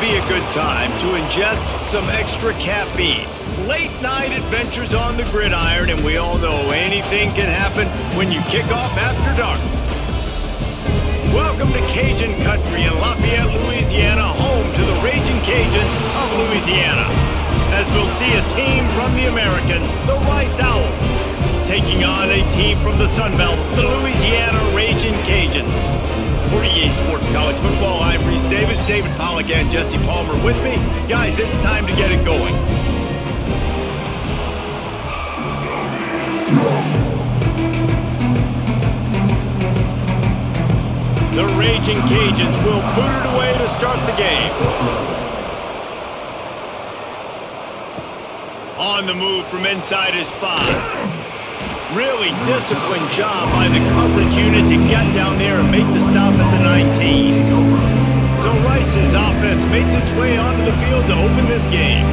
be a good time to ingest some extra caffeine. Late night adventures on the gridiron, and we all know anything can happen when you kick off after dark. Welcome to Cajun Country in Lafayette, Louisiana, home to the Raging Cajuns of Louisiana. As we'll see a team from the American, the Rice Owls, taking on a team from the Sun Belt, the Louisiana Raging Cajuns. For EA Sports College Football, I'm Reese Davis, David Pollack, and Jesse Palmer with me. Guys, it's time to get it going. The Raging Cajuns will boot it away to start the game. On the move from inside his 5. Really disciplined job by the coverage unit to get down there and make the stop at the 19. So Rice's offense makes its way onto the field to open this game.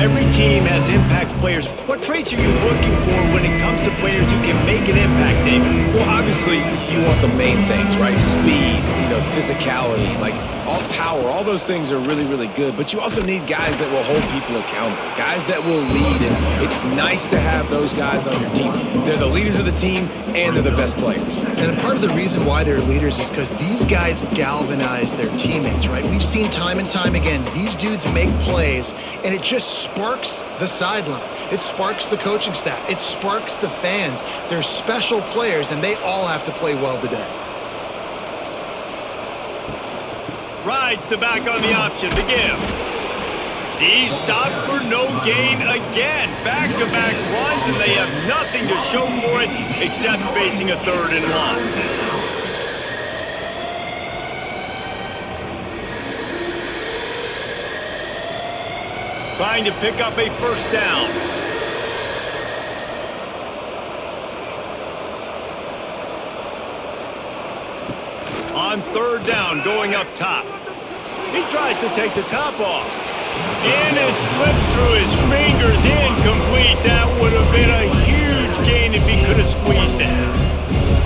Every team has impact players. What traits are you looking for when it comes to players who can make an impact, David? Well, obviously, you want the main things, right? Speed, physicality, like all power, all those things are really, really good. But you also need guys that will hold people accountable, guys that will lead. And it's nice to have those guys on your team. They're the leaders of the team, and they're the best players. And part of the reason why they're leaders is because these guys galvanize their teammates, right? We've seen time and time again, these dudes make plays, and it just sparks the sideline. It sparks the coaching staff. It sparks the fans. They're special players, and they all have to play well today. Rides the back on the option to give. He's stopped for no gain again. Back-to-back runs, and they have nothing to show for it except facing a 3rd and long. Trying to pick up a 1st down. On 3rd down, going up top. He tries to take the top off. And it slips through his fingers, incomplete. That would have been a huge gain if he could have squeezed it.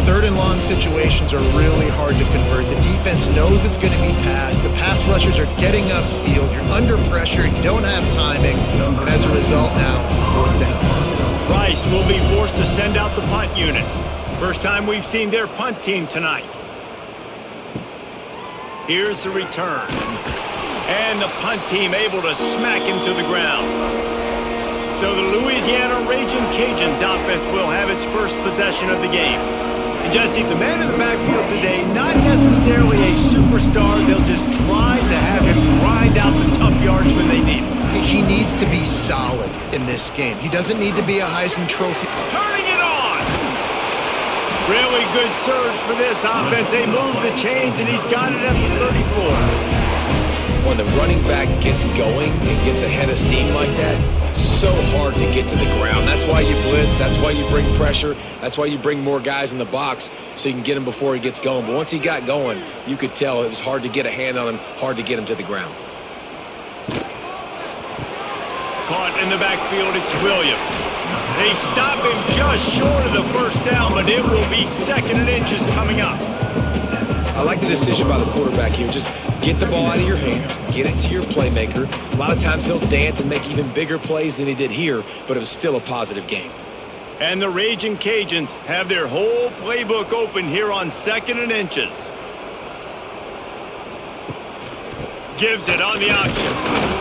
3rd and long situations are really hard to convert. The defense knows it's going to be passed. The pass rushers are getting upfield. You're under pressure. You don't have timing. And as a result now, 4th down. Rice will be forced to send out the punt unit. First time we've seen their punt team tonight. Here's the return. And the punt team able to smack him to the ground. So the Louisiana Raging Cajuns offense will have its first possession of the game. And Jesse, the man in the backfield today, not necessarily a superstar. They'll just try to have him grind out the tough yards when they need him. He needs to be solid in this game. He doesn't need to be a Heisman Trophy. Turning it on! Really good surge for this offense. They move the chains, and he's got it at the 34. When the running back gets going and gets ahead of steam like that, so hard to get to the ground. That's why you blitz. That's why you bring pressure. That's why you bring more guys in the box so you can get him before he gets going. But once he got going, you could tell it was hard to get a hand on him, hard to get him to the ground. Caught in the backfield, it's Williams. They stop him just short of the 1st down, but it will be 2nd and inches coming up. I like the decision by the quarterback here. Just get the ball out of your hands, get it to your playmaker. A lot of times he'll dance and make even bigger plays than he did here, but it was still a positive game. And the Raging Cajuns have their whole playbook open here on 2nd and inches. Gives it on the option.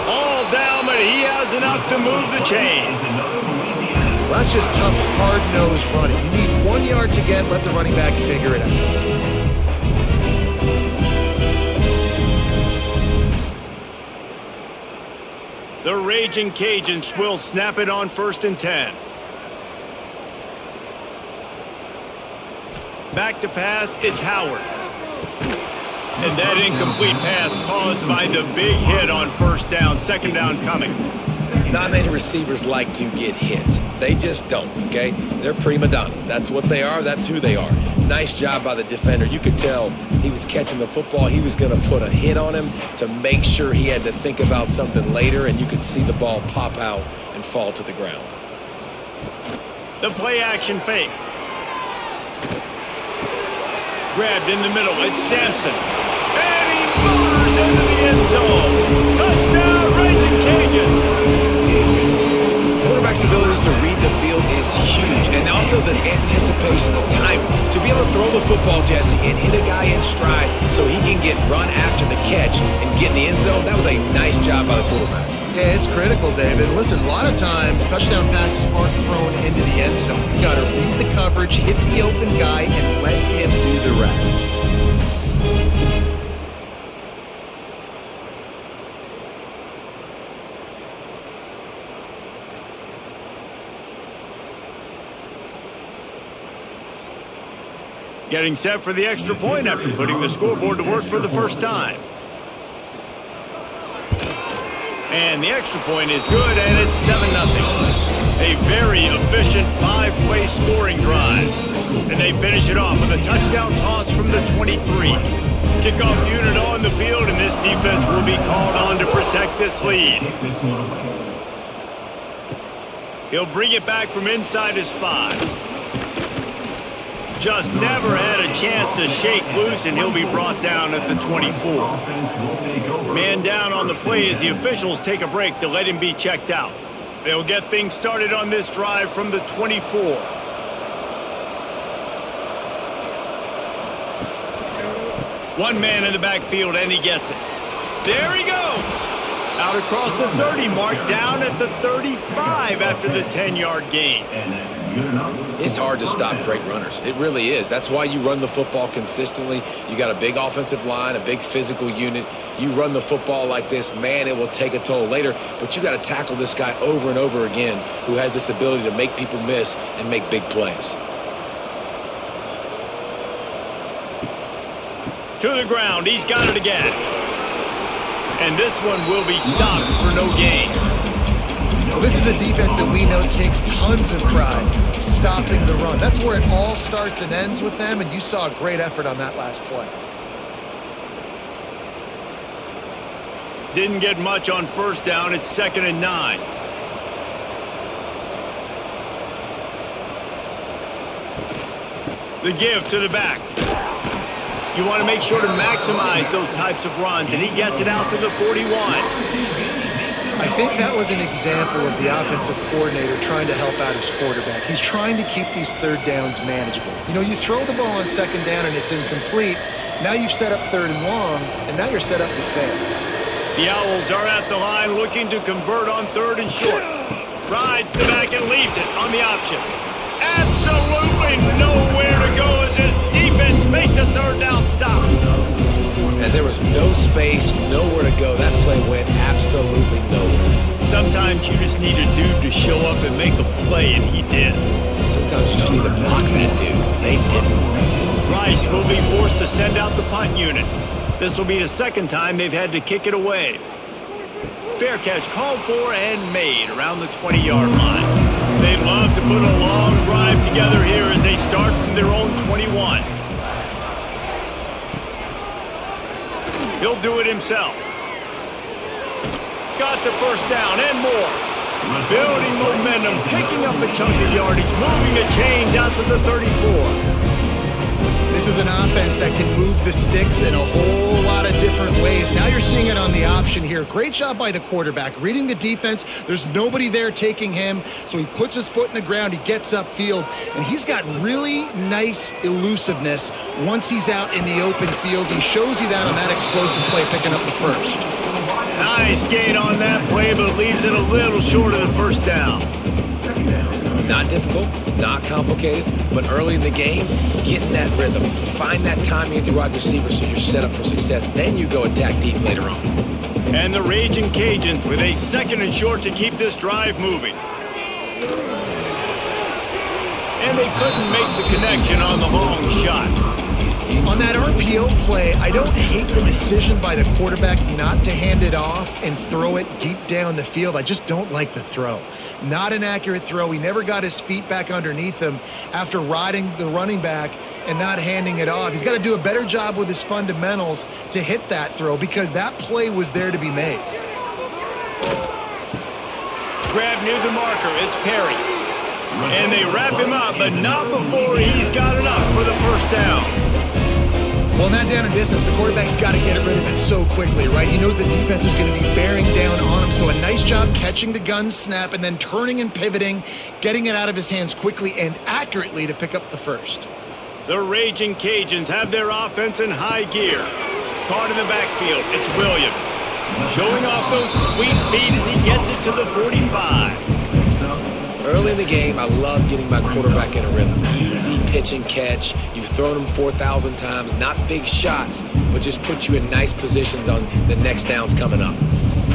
All down, but he has enough to move the chains. Well, that's just tough, hard-nosed running. You need 1 yard to get, let the running back figure it out. The Raging Cajuns will snap it on 1st and 10. Back to pass, it's Howard. And that incomplete pass caused by the big hit on 1st down, 2nd down coming. Not many receivers like to get hit. They just don't, okay? They're prima donnas. That's what they are. That's who they are. Nice job by the defender. You could tell he was catching the football. He was going to put a hit on him to make sure he had to think about something later, and you could see the ball pop out and fall to the ground. The play action fake. Grabbed in the middle. It's Sampson. And he motors into the end zone. huge. And also the anticipation, the timing. To be able to throw the football, Jesse, and hit a guy in stride so he can get run after the catch and get in the end zone, that was a nice job by the quarterback. Yeah, it's critical, David. Listen, a lot of times touchdown passes aren't thrown into the end zone. You got to read the coverage, hit the open guy, and let him do the rest. Getting set for the extra point after putting the scoreboard to work for the first time. And the extra point is good, and it's 7-0. A very efficient 5-play scoring drive. And they finish it off with a touchdown toss from the 23. Kickoff unit on the field, and this defense will be called on to protect this lead. He'll bring it back from inside his 5. Just never had a chance to shake loose, and he'll be brought down at the 24. Man down on the play as the officials take a break to let him be checked out. They'll get things started on this drive from the 24. One man in the backfield, and he gets it. There he goes! Out across the 30 mark, down at the 35 after the 10-yard gain. It's hard to stop great runners. It really is. That's why you run the football consistently. You got a big offensive line, a big physical unit. You run the football like this, man, it will take a toll later. But you got to tackle this guy over and over again who has this ability to make people miss and make big plays. To the ground. He's got it again. And this one will be stopped for no gain. Well, this is a defense that we know takes tons of pride stopping the run. That's where it all starts and ends with them, and you saw a great effort on that last play. Didn't get much on first down. It's 2nd and 9. The give to the back. You want to make sure to maximize those types of runs, and he gets it out to the 41. I think that was an example of the offensive coordinator trying to help out his quarterback. He's trying to keep these third downs manageable. You know, you throw the ball on 2nd down and it's incomplete. Now you've set up 3rd and long, and now you're set up to fail. The Owls are at the line looking to convert on 3rd and short. Rides the back and leaves it on the option. Absolutely nowhere to go as this defense makes a 3rd down stop. And there was no space, nowhere to go. That play went absolutely nowhere. Sometimes you just need a dude to show up and make a play, and he did. Sometimes you just need to block that dude, and they didn't. Rice will be forced to send out the punt unit. This will be the 2nd time they've had to kick it away. Fair catch called for and made around the 20-yard line. They'd love to put a long drive together here as they start from their own 21. He'll do it himself. Got the first down and more. Building momentum, picking up a chunk of yardage, moving the chains out to the 34. This is an offense that can move the sticks in a whole lot of different ways. Now you're seeing it on the option here. Great job by the quarterback. Reading the defense, there's nobody there taking him, so he puts his foot in the ground, he gets upfield, and he's got really nice elusiveness once he's out in the open field. He shows you that on that explosive play, picking up the first. Nice gain on that play, but leaves it a little short of the first down. Not difficult, not complicated, but early in the game, get in that rhythm. Find that timing at the wide receiver so you're set up for success. Then you go attack deep later on. And the Raging Cajuns with a 2nd and short to keep this drive moving. And they couldn't make the connection on the long shot. On that RPO play, I don't hate the decision by the quarterback not to hand it off and throw it deep down the field. I just don't like the throw. Not an accurate throw. He never got his feet back underneath him after riding the running back and not handing it off. He's got to do a better job with his fundamentals to hit that throw because that play was there to be made. Grab near the marker is Perry. And they wrap him up, but not before he's got enough for the first down. Well, that down and distance, the quarterback's got to get rid of it so quickly, right? He knows the defense is going to be bearing down on him, so a nice job catching the gun snap and then turning and pivoting, getting it out of his hands quickly and accurately to pick up the first. The Raging Cajuns have their offense in high gear. Caught in the backfield, it's Williams. Showing off those sweet feet as he gets it to the 45. Early in the game, I love getting my quarterback in a rhythm. Easy pitch and catch. You've thrown him 4,000 times. Not big shots, but just put you in nice positions on the next downs coming up.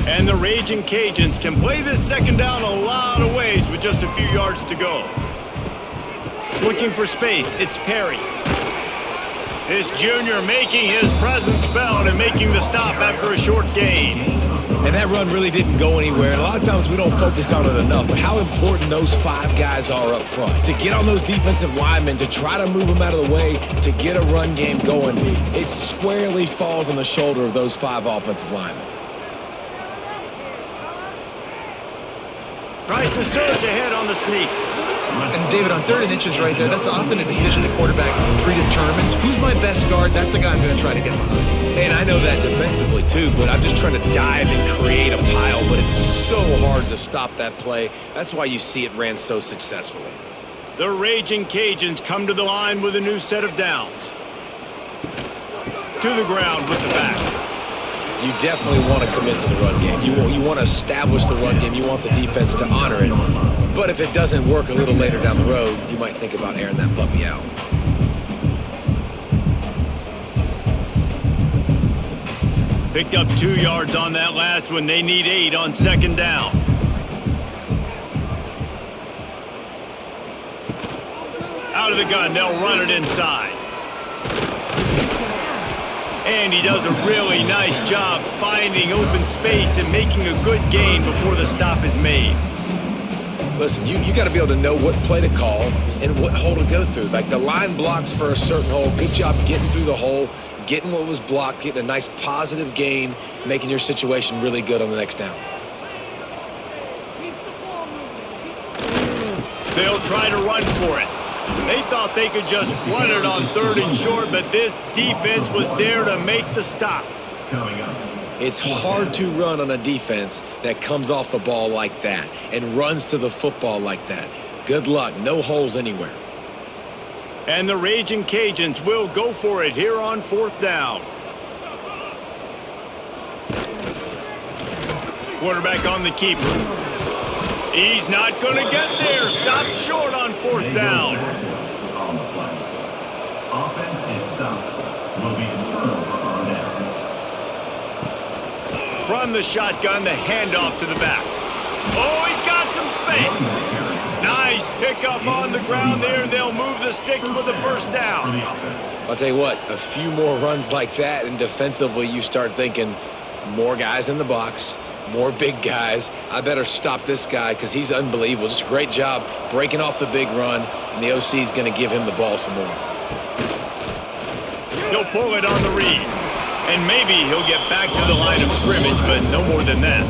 And the Raging Cajuns can play this second down a lot of ways with just a few yards to go. Looking for space, it's Perry. This junior making his presence felt and making the stop after a short gain. And that run really didn't go anywhere. A lot of times we don't focus on it enough, but how important those 5 guys are up front. To get on those defensive linemen, to try to move them out of the way, to get a run game going, it squarely falls on the shoulder of those 5 offensive linemen. Tries to surge ahead on the sneak. And David, on 3rd and inches right there, that's often a decision the quarterback predetermines. Who's my best guard? That's the guy I'm going to try to get behind. And I know that defensively too, but I'm just trying to dive and create a pile, but it's so hard to stop that play. That's why you see it ran so successfully. The Raging Cajuns come to the line with a new set of downs. To the ground with the back. You definitely want to commit to the run game. You want to establish the run game. You want the defense to honor it. But if it doesn't work a little later down the road, you might think about airing that puppy out. Picked up 2 yards on that last one. They need 8 on second down. Out of the gun, they'll run it inside. And he does a really nice job finding open space and making a good gain before the stop is made. Listen, you got to be able to know what play to call and what hole to go through. Like the line blocks for a certain hole. Good job getting through the hole, getting what was blocked, getting a nice positive gain, making your situation really good on the next down. They'll try to run for it. They thought they could just run it on 3rd and short, but this defense was there to make the stop. It's hard to run on a defense that comes off the ball like that and runs to the football like that. Good luck. No holes anywhere. And the Raging Cajuns will go for it here on 4th down. Quarterback on the keeper. He's not going to get there. Stopped short on 4th down. On the play. Offense is stopped. Will be internal for our downs. From the shotgun, the handoff to the back. Oh, he's got some space. Nice pickup on the ground there. They'll move the sticks with the first down. I'll tell you what, a few more runs like that, and defensively you start thinking more guys in the box, more big guys. I better stop this guy because he's unbelievable. Just a great job breaking off the big run, and the OC is going to give him the ball some more. He'll pull it on the read, and maybe he'll get back to the line of scrimmage, but no more than that.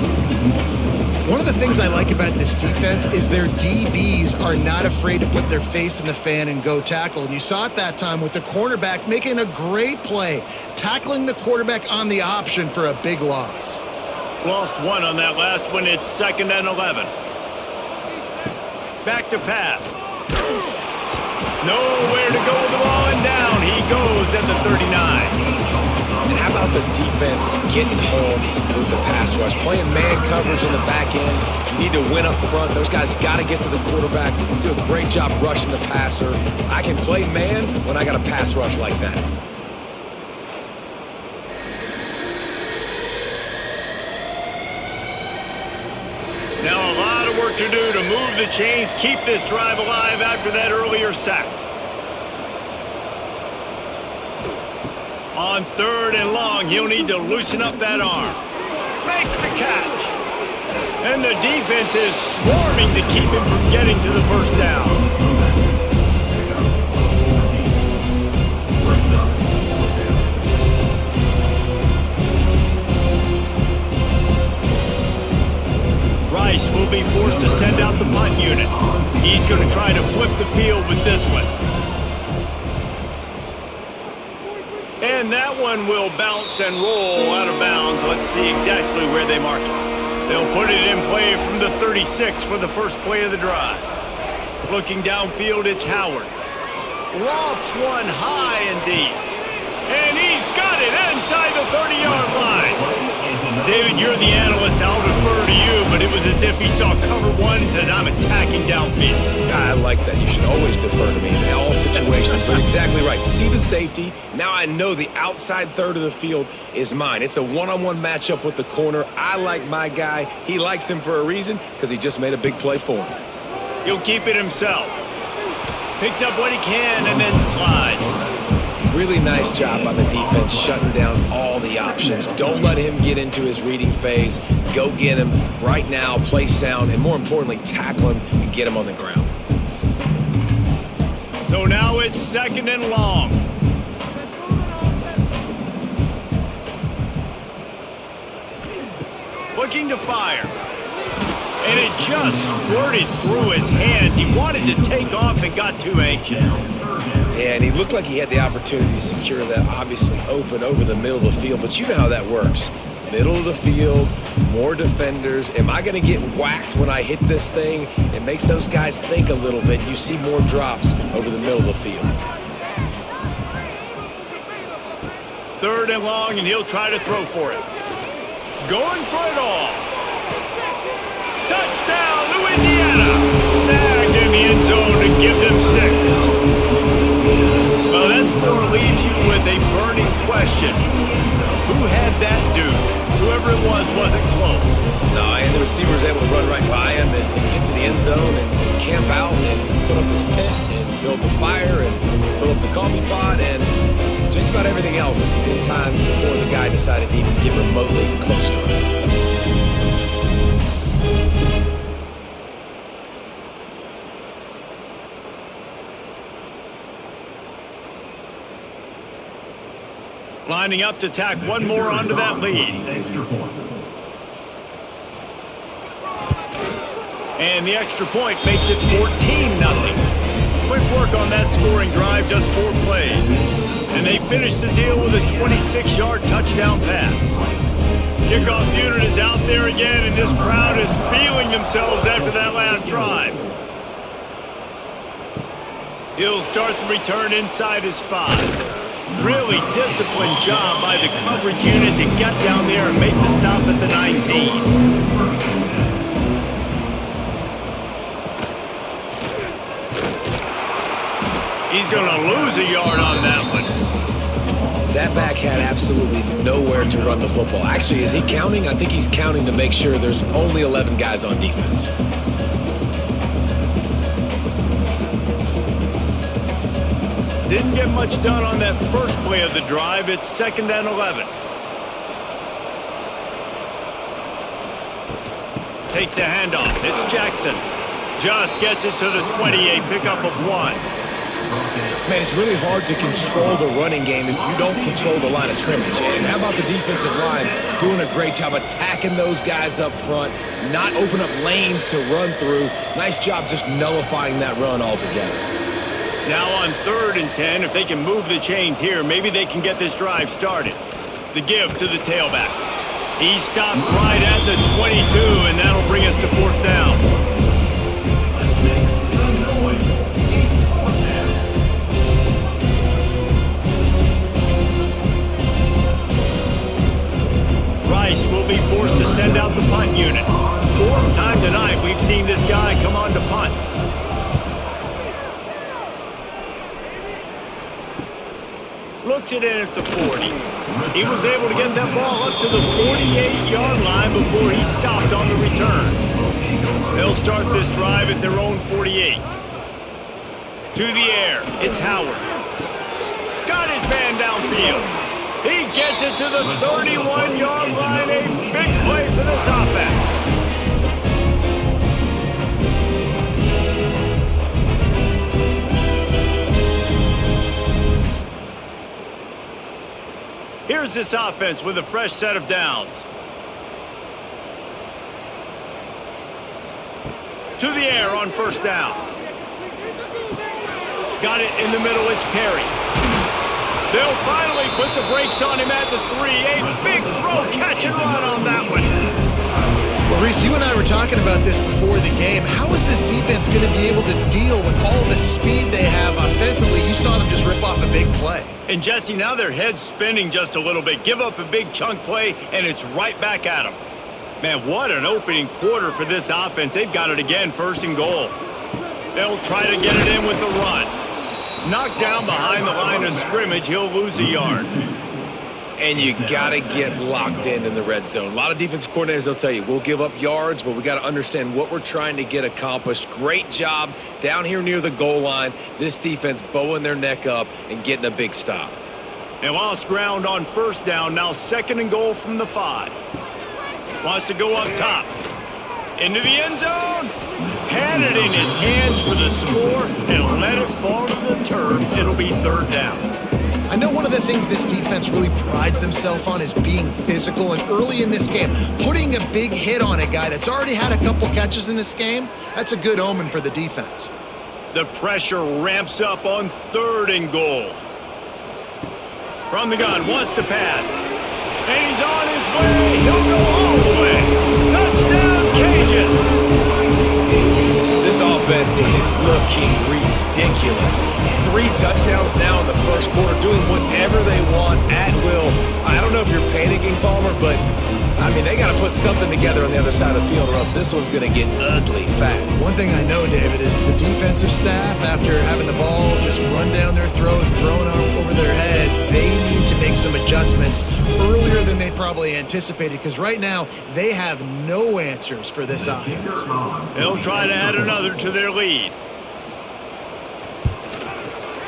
One of the things I like about this defense is their DBs are not afraid to put their face in the fan and go tackle. And you saw it that time with the cornerback making a great play, tackling the quarterback on the option for a big loss. Lost 1 on that last one. It's 2nd and 11. Back to pass. Nowhere to go with the ball, and down he goes at the 39. And how about the defense getting home with the pass rush? Playing man coverage in the back end. You need to win up front. Those guys got to get to the quarterback. Do a great job rushing the passer. I can play man when I got a pass rush like that. Now a lot of work to do to move the chains, keep this drive alive after that earlier sack. On 3rd and long, he'll need to loosen up that arm. Makes the catch. And the defense is swarming to keep him from getting to the first down. Rice will be forced to send out the punt unit. He's going to try to flip the field with this one. And that one will bounce and roll out of bounds. Let's see exactly where they mark it. They'll put it in play from the 36 for the first play of the drive. Looking downfield, it's Howard. Lofts one high and deep. And he's got it inside the 30-yard line. David, you're the analyst. I'll defer to you, but it was as if he saw cover one and says, I'm attacking downfield. I like that. You should always defer to me in all situations, but exactly right. See the safety. Now I know the outside third of the field is mine. It's a one-on-one matchup with the corner. I like my guy. He likes him for a reason because he just made a big play for him. He'll keep it himself. Picks up what he can and then slides. Really nice job by the defense shutting down all the options. Don't let him get into his reading phase. Go get him right now, play sound, and more importantly, tackle him and get him on the ground. So now it's 2nd and long. Looking to fire. And it just squirted through his hands. He wanted to take off and got too anxious. Yeah, and he looked like he had the opportunity to secure that, obviously open over the middle of the field, but you know how that works. Middle of the field, more defenders. Am I going to get whacked when I hit this thing? It makes those guys think a little bit. You see more drops over the middle of the field. 3rd and long, and he'll try to throw for it. Going for it all. Touchdown, Louisiana! Snagged in the end zone to give them 6. Well, that score leaves you with a burning question. Who had that dude? Whoever it was wasn't close. No, and the receiver was able to run right by him and get to the end zone and camp out and put up his tent and build the fire and fill up the coffee pot and just about everything else in time before the guy decided to even get remotely close to him. Lining up to tack one more onto that lead. And the extra point makes it 14-0. Quick work on that scoring drive, just 4 plays. And they finish the deal with a 26-yard touchdown pass. Kickoff unit is out there again, and this crowd is feeling themselves after that last drive. He'll start the return inside his 5. Really disciplined job by the coverage unit to get down there and make the stop at the 19. He's going to lose a yard on that one. That back had absolutely nowhere to run the football. Actually, is he counting? I think he's counting to make sure there's only 11 guys on defense. Didn't get much done on that first play of the drive. It's 2nd and 11. Takes the handoff. It's Jackson. Just gets it to the 28. Pickup of 1. Man, it's really hard to control the running game if you don't control the line of scrimmage. And how about the defensive line doing a great job attacking those guys up front, not open up lanes to run through. Nice job just nullifying that run altogether. Now on 3rd and 10, if they can move the chains here, maybe they can get this drive started. The give to the tailback. He stopped right at the 22, and that'll bring us to 4th down. Rice will be forced to send out the punt unit. 4th time tonight we've seen this guy come on to punt. Looks it in at the 40. He was able to get that ball up to the 48-yard line before he stopped on the return. They'll start this drive at their own 48. To the air, it's Howard. Got his man downfield. He gets it to the 31-yard line. A big play for this offense. Here's this offense with a fresh set of downs. To the air on 1st down. Got it in the middle, it's Perry. They'll finally put the brakes on him at the 3. A big throw, catch and run on that one. Well, Reese, you and I were talking about this before the game. How is this defense going to be able to deal with all the speed they have offensively? You saw them just rip off a big play. And Jesse, now their head's spinning just a little bit. Give up a big chunk play, and it's right back at them. Man, what an opening quarter for this offense. They've got it again, 1st and goal. They'll try to get it in with the run. Knocked down behind the line of scrimmage, he'll lose a yard. And you got to get locked in the red zone. A lot of defense coordinators, they'll tell you, we'll give up yards, but we got to understand what we're trying to get accomplished. Great job down here near the goal line. This defense bowing their neck up and getting a big stop. They lost ground on 1st down, now 2nd and goal from the 5. Wants to go up top. Into the end zone. Had it in his hands for the score and let it fall to the turf. It'll be 3rd down. I know one of the things this defense really prides themselves on is being physical, and early in this game, putting a big hit on a guy that's already had a couple catches in this game, that's a good omen for the defense. The pressure ramps up on 3rd and goal. From the gun, wants to pass. And he's on his way. He'll go all the way. Touchdown, Cajuns. This offense is looking ridiculous. 3 touchdowns now in the 1st quarter, doing whatever they want at will. I don't know if you're panicking, Palmer, but, I mean, they got to put something together on the other side of the field or else this one's going to get ugly fast. One thing I know, David, is the defensive staff, after having the ball just run down their throat and thrown over their heads, they need to make some adjustments earlier than they probably anticipated, because right now they have no answers for this offense. They'll try to add another to their lead.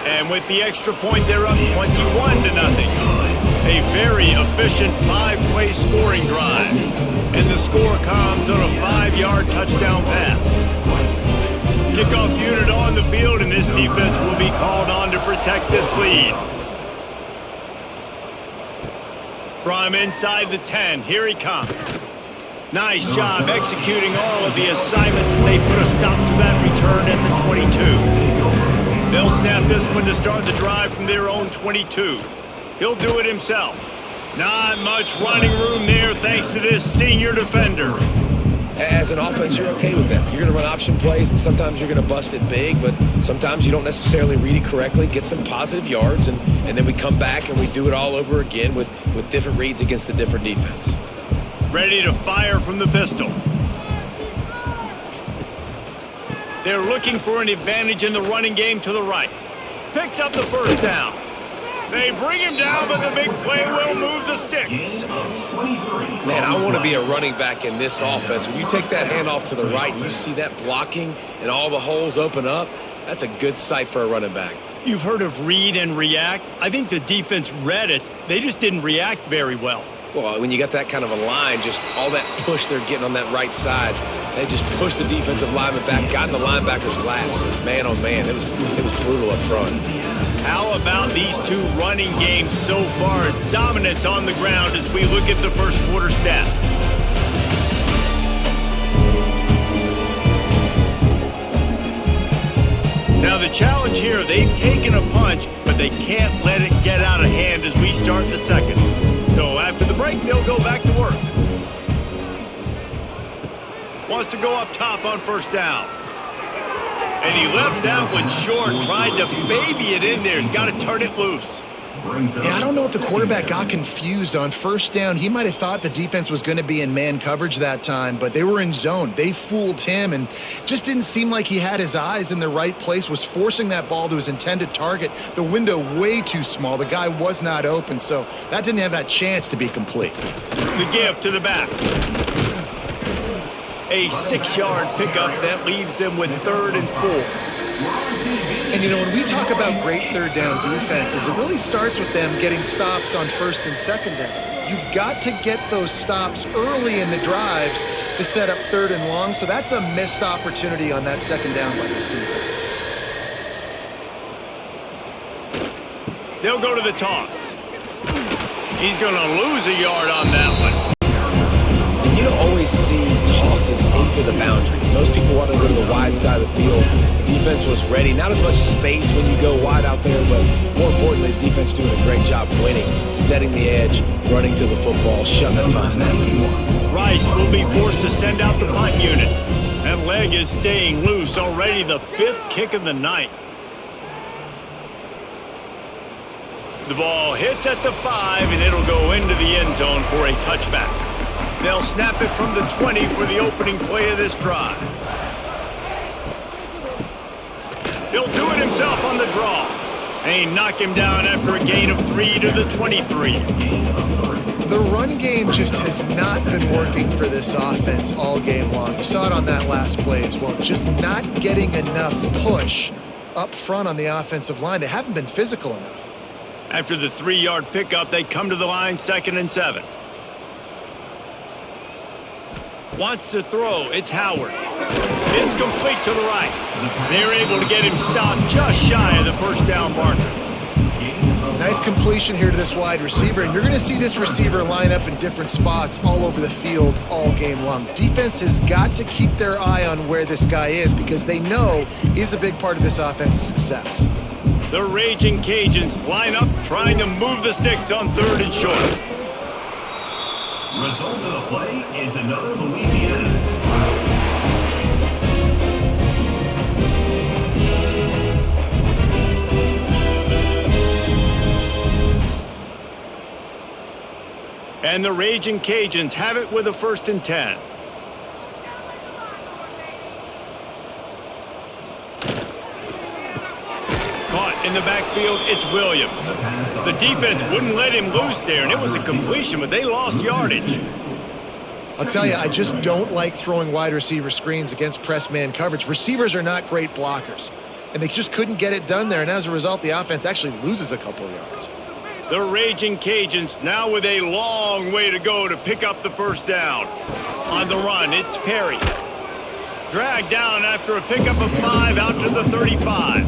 And with the extra point, they're up 21-0. A very efficient 5-play scoring drive. And the score comes on a 5-yard touchdown pass. Kickoff unit on the field, and this defense will be called on to protect this lead. From inside the 10, here he comes. Nice job executing all of the assignments as they put a stop to that return at the 22. They'll snap this one to start the drive from their own 22. He'll do it himself. Not much running room there thanks to this senior defender. As an offense, you're okay with that. You're going to run option plays, and sometimes you're going to bust it big, but sometimes you don't necessarily read it correctly, get some positive yards, and then we come back and we do it all over again with different reads against the different defense. Ready to fire from the pistol. They're looking for an advantage in the running game to the right. Picks up the 1st down. They bring him down, but the big play will move the sticks. Man, I want to be a running back in this offense. When you take that handoff to the right and you see that blocking and all the holes open up, that's a good sight for a running back. You've heard of read and react. I think the defense read it. They just didn't react very well. Well, when you got that kind of a line, just all that push they're getting on that right side, they just pushed the defensive lineman back, got in the linebacker's laps. And man, oh man, it was brutal up front. How about these two running games so far? Dominance on the ground as we look at the 1st quarter stats. Now the challenge here, they've taken a punch, but they can't let it get out of hand as we start the 2nd. So after the break, they'll go back to work. Wants to go up top on 1st down. And he left that one short, tried to baby it in there. He's got to turn it loose. Yeah, I don't know if the quarterback got confused on 1st down. He might have thought the defense was going to be in man coverage that time, but they were in zone. They fooled him and just didn't seem like he had his eyes in the right place, was forcing that ball to his intended target. The window way too small. The guy was not open, so that didn't have that chance to be complete. The give to the back. A 6-yard pickup that leaves them with 3rd and 4. And, you know, when we talk about great 3rd down defenses, it really starts with them getting stops on 1st and 2nd down. You've got to get those stops early in the drives to set up 3rd and long, so that's a missed opportunity on that 2nd down by this defense. They'll go to the toss. He's going to lose a yard on that one. And you don't always see tosses passes into the boundary. Most people want to go to the wide side of the field. Defense was ready. Not as much space when you go wide out there, but more importantly, the defense doing a great job winning, setting the edge, running to the football, shutting the toss down. Rice will be forced to send out the punt unit. That leg is staying loose, already the 5th kick of the night. The ball hits at the 5, and it'll go into the end zone for a touchback. They'll snap it from the 20 for the opening play of this drive. He'll do it himself on the draw. And he knocked him down after a gain of 3 to the 23. The run game just has not been working for this offense all game long. You saw it on that last play as well. Just not getting enough push up front on the offensive line. They haven't been physical enough. After the 3-yard pickup, they come to the line, 2nd and 7. Wants to throw. It's Howard. It's complete to the right. They're able to get him stopped just shy of the first down marker. Nice completion here to this wide receiver, and you're going to see this receiver line up in different spots all over the field all game long. Defense has got to keep their eye on where this guy is because they know he's a big part of this offense's success. The Raging Cajuns line up trying to move the sticks on 3rd and short. Result of the play is another Louisiana. And the Raging Cajuns have it with a 1st and 10. Caught in the backfield, it's Williams. The defense wouldn't let him loose there, and it was a completion, but they lost yardage. I'll tell you, I just don't like throwing wide receiver screens against press man coverage. Receivers are not great blockers, and they just couldn't get it done there, and as a result, the offense actually loses a couple of yards. The Raging Cajuns now with a long way to go to pick up the 1st down. On the run, it's Perry. Dragged down after a pickup of 5 out to the 35.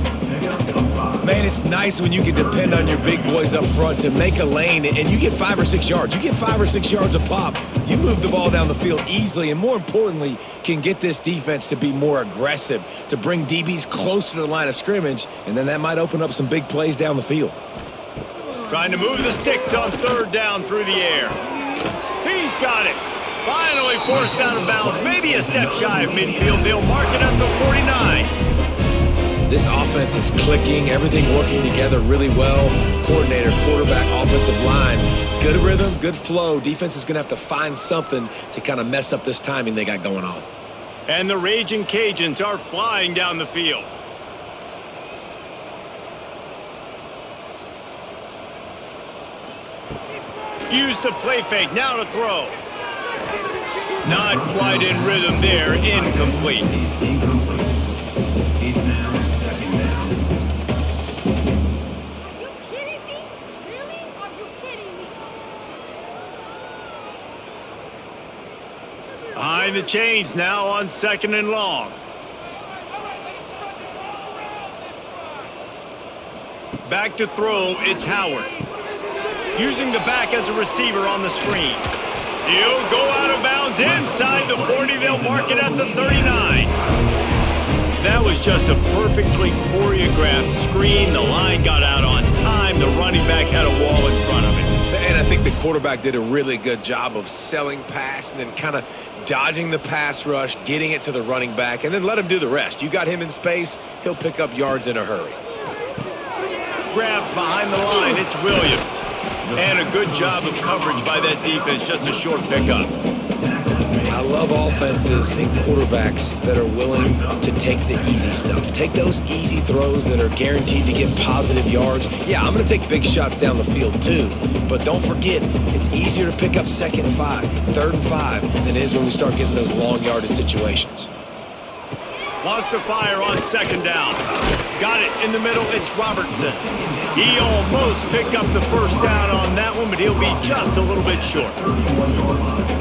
Man, it's nice when you can depend on your big boys up front to make a lane and you get 5 or 6 yards. You get 5 or 6 yards a pop. You move the ball down the field easily and more importantly can get this defense to be more aggressive, to bring DBs close to the line of scrimmage, and then that might open up some big plays down the field. Trying to move the sticks on 3rd down through the air. He's got it. Finally forced out of bounds, maybe a step shy of midfield. They'll mark it at the 49. This offense is clicking, everything working together really well. Coordinator, quarterback, offensive line, good rhythm, good flow. Defense is going to have to find something to kind of mess up this timing they got going on. And the Raging Cajuns are flying down the field. Use the play fake, now to throw. Not quite in rhythm there, incomplete. Incomplete. It's now 2nd down. Are you kidding me? Really? Are you kidding me? Behind the chains now on 2nd and long. Back to throw, it's Howard. Using the back as a receiver on the screen. He'll go out of bounds inside the 40. They'll mark it at the 39. That was just a perfectly choreographed screen. The line got out on time. The running back had a wall in front of him. And I think the quarterback did a really good job of selling pass and then kind of dodging the pass rush, getting it to the running back, and then let him do the rest. You got him in space, he'll pick up yards in a hurry. Grabbed behind the line, it's Williams. And a good job of coverage by that defense, just a short pickup. I love offenses and quarterbacks that are willing to take the easy stuff. Take those easy throws that are guaranteed to get positive yards. Yeah, I'm going to take big shots down the field too. But don't forget, it's easier to pick up 2nd and 5, 3rd and 5 than it is when we start getting those long yardage situations. Wants to fire on 2nd down. Got it in the middle, it's Robertson. He almost picked up the 1st down on that one, but he'll be just a little bit short.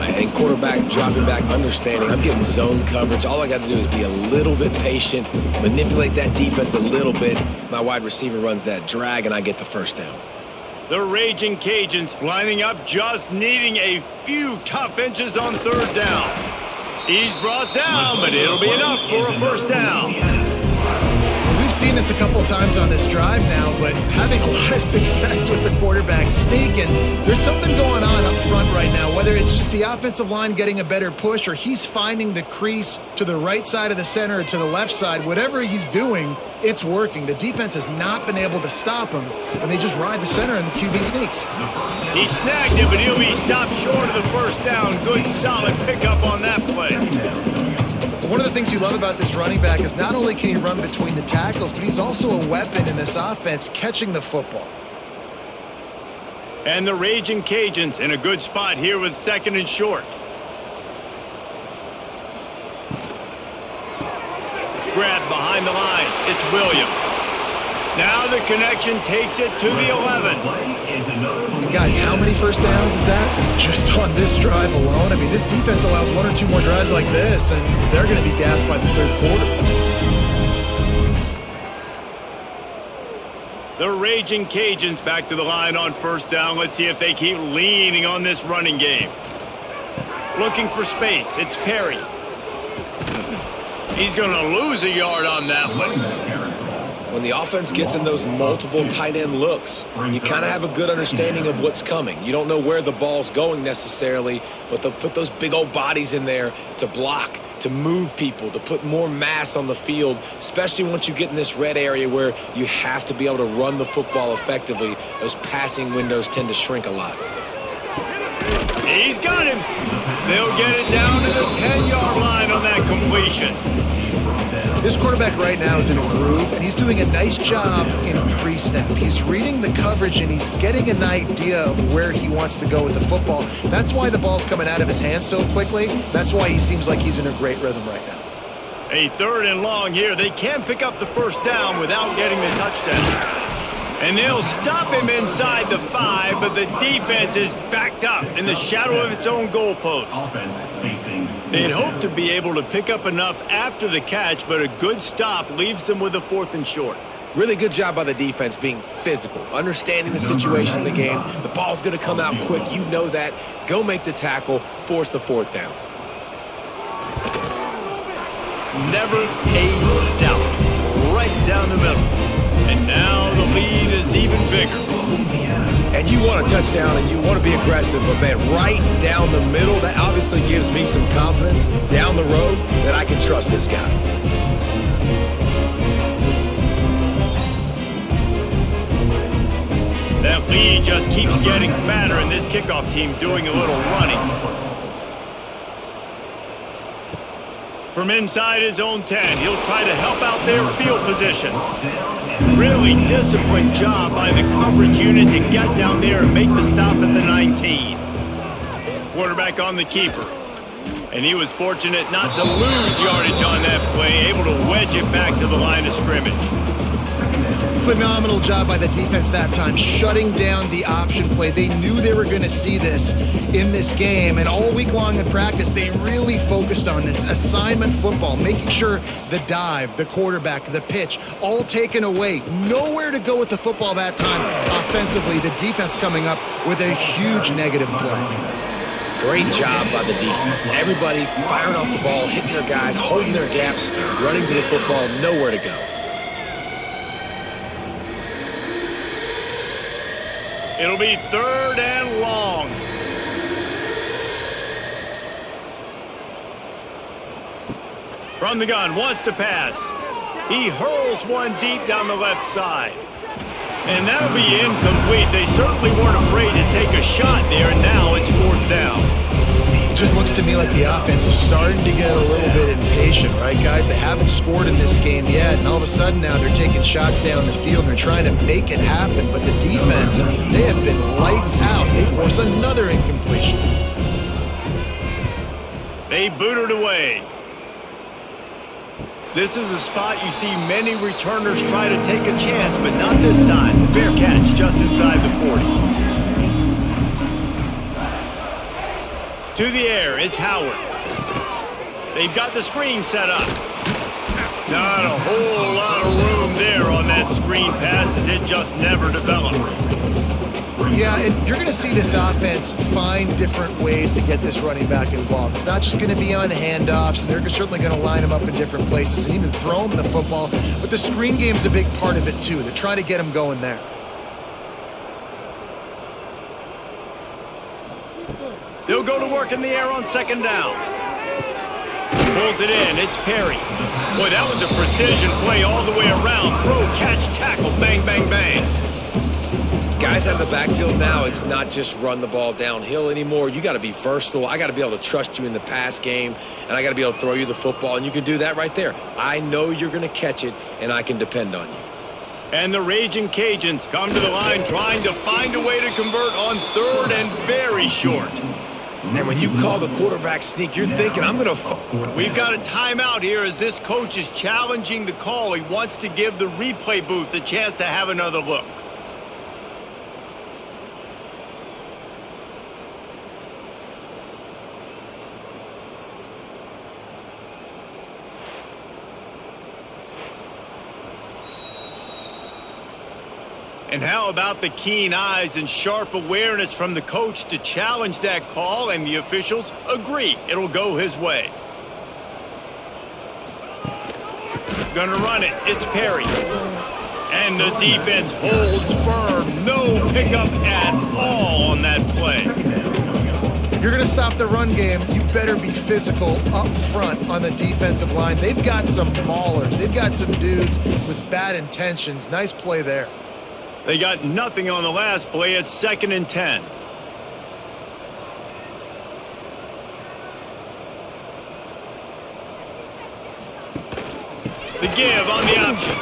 And quarterback dropping back, understanding I'm getting zone coverage. All I got to do is be a little bit patient, manipulate that defense a little bit. My wide receiver runs that drag, and I get the 1st down. The Raging Cajuns lining up, just needing a few tough inches on 3rd down. He's brought down, but it'll be enough for a first down. We've seen this a couple times on this drive now, but having a lot of success with the quarterback sneak, and there's something going on up front right now, whether it's just the offensive line getting a better push or he's finding the crease to the right side of the center or to the left side. Whatever he's doing, it's working. The defense has not been able to stop him, and they just ride the center and the QB sneaks. He snagged it, but he'll be stopped short of the first down. Good, solid pickup on that play. One of the things you love about this running back is not only can he run between the tackles, but he's also a weapon in this offense catching the football. And the Raging Cajuns in a good spot here with 2nd and short. Grab behind the line. It's Williams. Now the connection takes it to the 11. And guys, how many first downs is that? Just on this drive alone? I mean, this defense allows 1 or 2 more drives like this, and they're going to be gassed by the 3rd quarter. The Raging Cajuns back to the line on first down. Let's see if they keep leaning on this running game. Looking for space. It's Perry. He's going to lose a yard on that one. When the offense gets in those multiple tight end looks, you kind of have a good understanding of what's coming. You don't know where the ball's going necessarily, but they'll put those big old bodies in there to block, to move people, to put more mass on the field, especially once you get in this red area where you have to be able to run the football effectively. Those passing windows tend to shrink a lot. He's got him. They'll get it down to the 10-yard line on that completion. This quarterback right now is in a groove, and he's doing a nice job in pre-snap. He's reading the coverage, and he's getting an idea of where he wants to go with the football. That's why the ball's coming out of his hands so quickly. That's why he seems like he's in a great rhythm right now. A 3rd and long here. They can pick up the first down without getting the touchdown. And they'll stop him inside the 5, but the defense is backed up in the shadow of its own goalpost. They'd hoped to be able to pick up enough after the catch, but a good stop leaves them with a 4th and short. Really good job by the defense being physical, understanding the situation in the game. The ball's going to come out quick. You know that. Go make the tackle, force the 4th down. Never a doubt. Right down the middle. And now the lead is even bigger. And you want a touchdown and you want to be aggressive, but man, right down the middle, that obviously gives me some confidence down the road that I can trust this guy. That lead just keeps getting fatter, and this kickoff team doing a little running. From inside his own 10, he'll try to help out their field position. Really disciplined job by the coverage unit to get down there and make the stop at the 19. Quarterback on the keeper. And he was fortunate not to lose yardage on that play, able to wedge it back to the line of scrimmage. Phenomenal job by the defense that time, shutting down the option play. They knew they were going to see this in this game, and all week long in practice, they really focused on this assignment football, making sure the dive, the quarterback, the pitch, all taken away. Nowhere to go with the football that time offensively. The defense coming up with a huge negative play. Great job by the defense. Everybody firing off the ball, hitting their guys, holding their gaps, running to the football, nowhere to go. It'll be 3rd and long. From the gun, wants to pass. He hurls one deep down the left side. And that'll be incomplete. They certainly weren't afraid to take a shot there, and now it's 4th down. It just looks to me like the offense is starting to get a little bit impatient, right, guys? They haven't scored in this game yet, and all of a sudden now they're taking shots down the field and they're trying to make it happen. But the defense, they have been lights out. They force another incompletion. They boot it away. This is a spot you see many returners try to take a chance, but not this time. Fair catch just inside the 40. To the air, it's Howard. They've got the screen set up. Not a whole lot of room there on that screen pass, as it just never developed. Yeah, and you're going to see this offense find different ways to get this running back involved. It's not just going to be on handoffs, and they're certainly going to line him up in different places and even throw him the football. But the screen game's a big part of it, too. They're trying to get him going there. They'll go to work in the air on second down. Pulls it in. It's Perry. Boy, that was a precision play all the way around. Throw, catch, tackle, bang, bang, bang. Guys out of the backfield now, it's not just run the ball downhill anymore. You got to be versatile. I got to be able to trust you in the pass game, and I got to be able to throw you the football, and you can do that right there. I know you're going to catch it, and I can depend on you. And the Raging Cajuns come to the line trying to find a way to convert on third and very short. And when you call the quarterback sneak, you're thinking, I'm going to... We've got a timeout here as this coach is challenging the call. He wants to give the replay booth a chance to have another look. And how about the keen eyes and sharp awareness from the coach to challenge that call, and the officials agree it'll go his way. Gonna run it. It's Perry. And the defense holds firm. No pickup at all on that play. If you're going to stop the run game, you better be physical up front on the defensive line. They've got some maulers. They've got some dudes with bad intentions. Nice play there. They got nothing on the last play. It's 2nd and 10. The give on the option.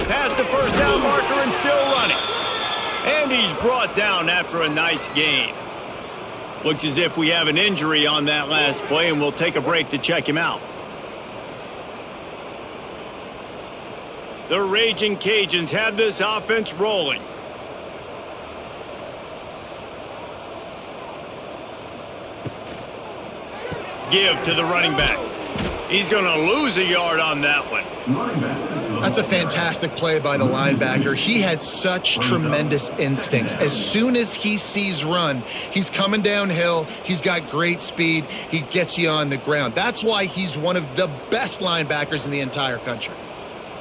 Past the first down marker and still running. And he's brought down after a nice gain. Looks as if we have an injury on that last play, and we'll take a break to check him out. The Raging Cajuns have this offense rolling. Give to the running back. He's going to lose a yard on that one. That's a fantastic play by the linebacker. He has such tremendous instincts. As soon as he sees run, he's coming downhill. He's got great speed. He gets you on the ground. That's why he's one of the best linebackers in the entire country.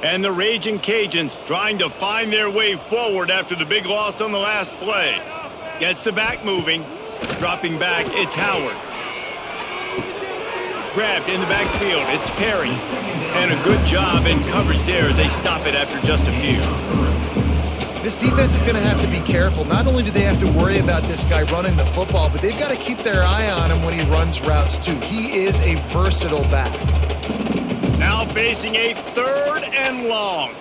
And the Raging Cajuns trying to find their way forward after the big loss on the last play. Gets the back moving. Dropping back, it's Howard. Grabbed in the backfield, it's Perry. And a good job in coverage there as they stop it after just a few. This defense is going to have to be careful. Not only do they have to worry about this guy running the football, but they've got to keep their eye on him when he runs routes too. He is a versatile back. Now facing a 3rd and long.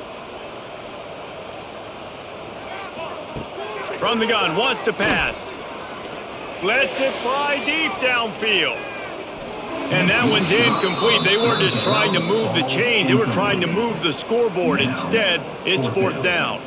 From the gun, wants to pass. Lets it fly deep downfield. And that one's incomplete. They weren't just trying to move the chains. They were trying to move the scoreboard. Instead, it's 4th down.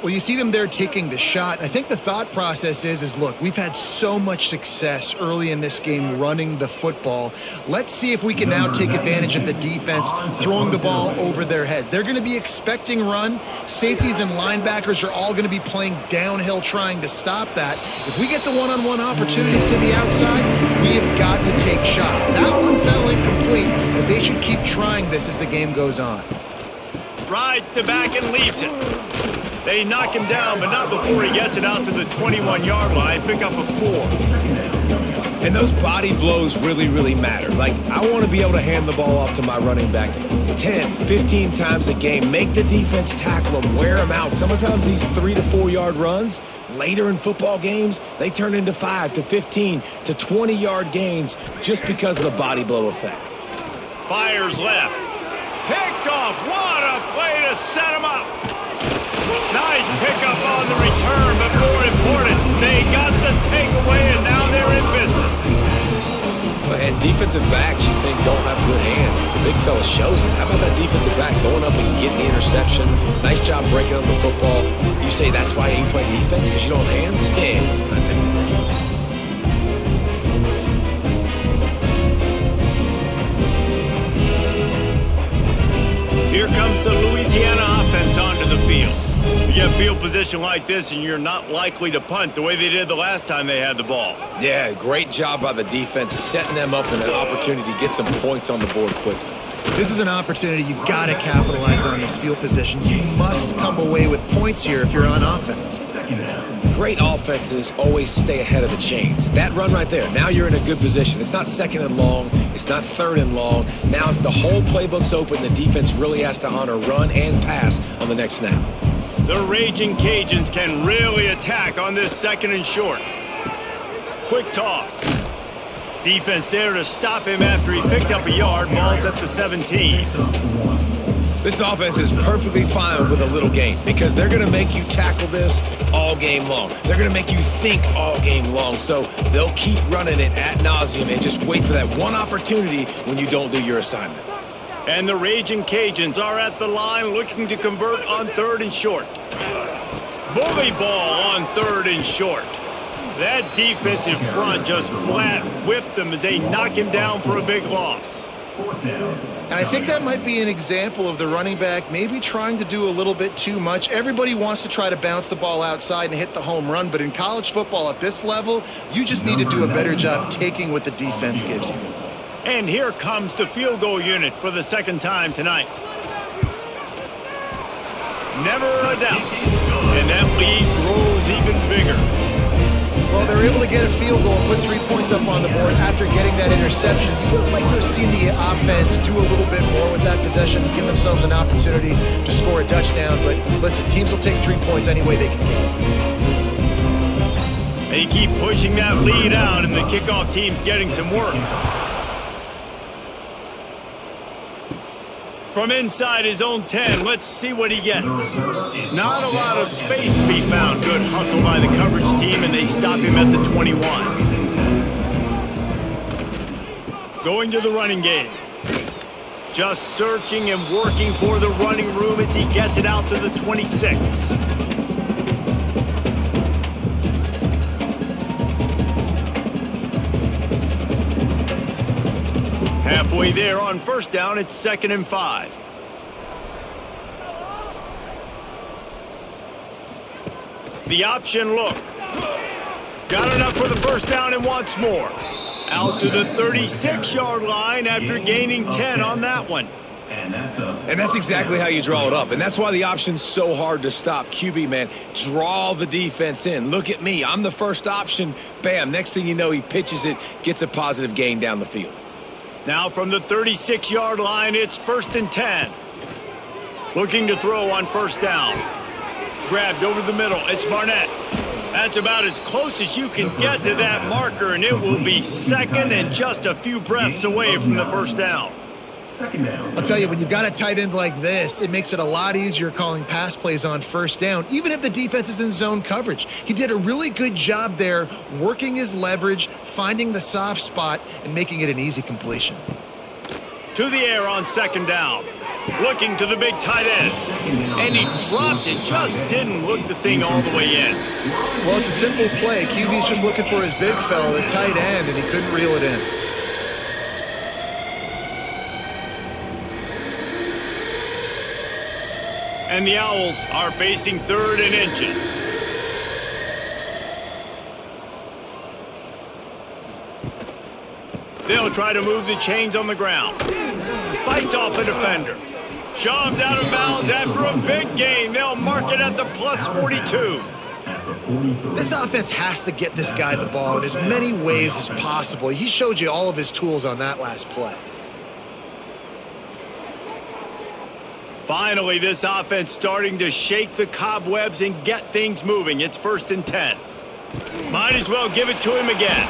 Well, you see them there taking the shot. I think the thought process is look, we've had so much success early in this game running the football. Let's see if we can now take advantage of the defense throwing the ball over their heads. They're going to be expecting run. Safeties and linebackers are all going to be playing downhill trying to stop that. If we get the one-on-one opportunities to the outside, we have got to take shots. That one fell incomplete, but they should keep trying this as the game goes on. Rides to back and leaves it. They knock him down, but not before he gets it out to the 21-yard line. Pick up a 4. And those body blows really, really matter. Like, I want to be able to hand the ball off to my running back 10, 15 times a game. Make the defense tackle them, wear them out. Sometimes these 3 to 4 yard runs, later in football games, they turn into 5 to 15 to 20-yard gains just because of the body blow effect. Fires left. Picked off. What a play to set him up. Nice pickup on the return, but more important, they got the takeaway, and now they're in business. And defensive backs, you think, don't have good hands. The big fella shows it. How about that defensive back going up and getting the interception? Nice job breaking up the football. You say that's why you play defense, because you don't have hands? Yeah, I think. Here comes the Louisiana offense onto the field. get field position like this, and you're not likely to punt the way they did the last time they had the ball. Yeah, great job by the defense, setting them up in an opportunity to get some points on the board quickly. This is an opportunity you got to capitalize on this field position. You must come away with points here if you're on offense. Great offenses always stay ahead of the chains. That run right there, now you're in a good position. It's not second and long. It's not third and long. Now the whole playbook's open. The defense really has to honor run and pass on the next snap. The Raging Cajuns can really attack on this second and short. Quick toss. Defense there to stop him after he picked up a yard. Ball's at the 17. This offense is perfectly fine with a little game because they're going to make you tackle this all game long. They're going to make you think all game long. So they'll keep running it ad nauseum and just wait for that one opportunity when you don't do your assignment. And the Raging Cajuns are at the line looking to convert on third and short. Bully ball on third and short. That defensive front just flat whipped them as they knock him down for a big loss. And I think that might be an example of the running back maybe trying to do a little bit too much. Everybody wants to try to bounce the ball outside and hit the home run, but in college football at this level, you just need to do a better job taking what the defense gives you. And here comes the field goal unit for the second time tonight. Never a doubt. And that lead grows even bigger. Well, they're able to get a field goal and put 3 points up on the board after getting that interception. You would have liked to have seen the offense do a little bit more with that possession, give themselves an opportunity to score a touchdown. But listen, teams will take 3 points any way they can get. They keep pushing that lead out, and the kickoff team's getting some work. From inside his own 10, let's see what he gets. Not a lot of space to be found. Good hustle by the coverage team, and they stop him at the 21. Going to the running game. Just searching and working for the running room as he gets it out to the 26. Halfway there on first down, it's 2nd and 5. The option look. Got enough for the first down and wants more. Out to the 36-yard line after gaining 10 on that one. And that's exactly how you draw it up. And that's why the option's so hard to stop. QB, man, draw the defense in. Look at me. I'm the first option. Bam. Next thing you know, he pitches it, gets a positive gain down the field. Now from the 36-yard line, it's 1st and 10. Looking to throw on first down. Grabbed over the middle. It's Barnett. That's about as close as you can get to that marker, and it will be 2nd and just a few breaths away from the first down. I'll tell you, when you've got a tight end like this, it makes it a lot easier calling pass plays on first down, even if the defense is in zone coverage. He did a really good job there, working his leverage, finding the soft spot, and making it an easy completion. To the air on 2nd down. Looking to the big tight end. And he dropped it, just didn't look the thing all the way in. Well, it's a simple play. QB's just looking for his big fella, the tight end, and he couldn't reel it in. And the Owls are facing 3rd and inches. They'll try to move the chains on the ground. Fights off a defender. Shoved out of bounds after a big gain. They'll mark it at the plus 42. This offense has to get this guy the ball in as many ways as possible. He showed you all of his tools on that last play. Finally, this offense starting to shake the cobwebs and get things moving. It's 1st and 10. Might as well give it to him again.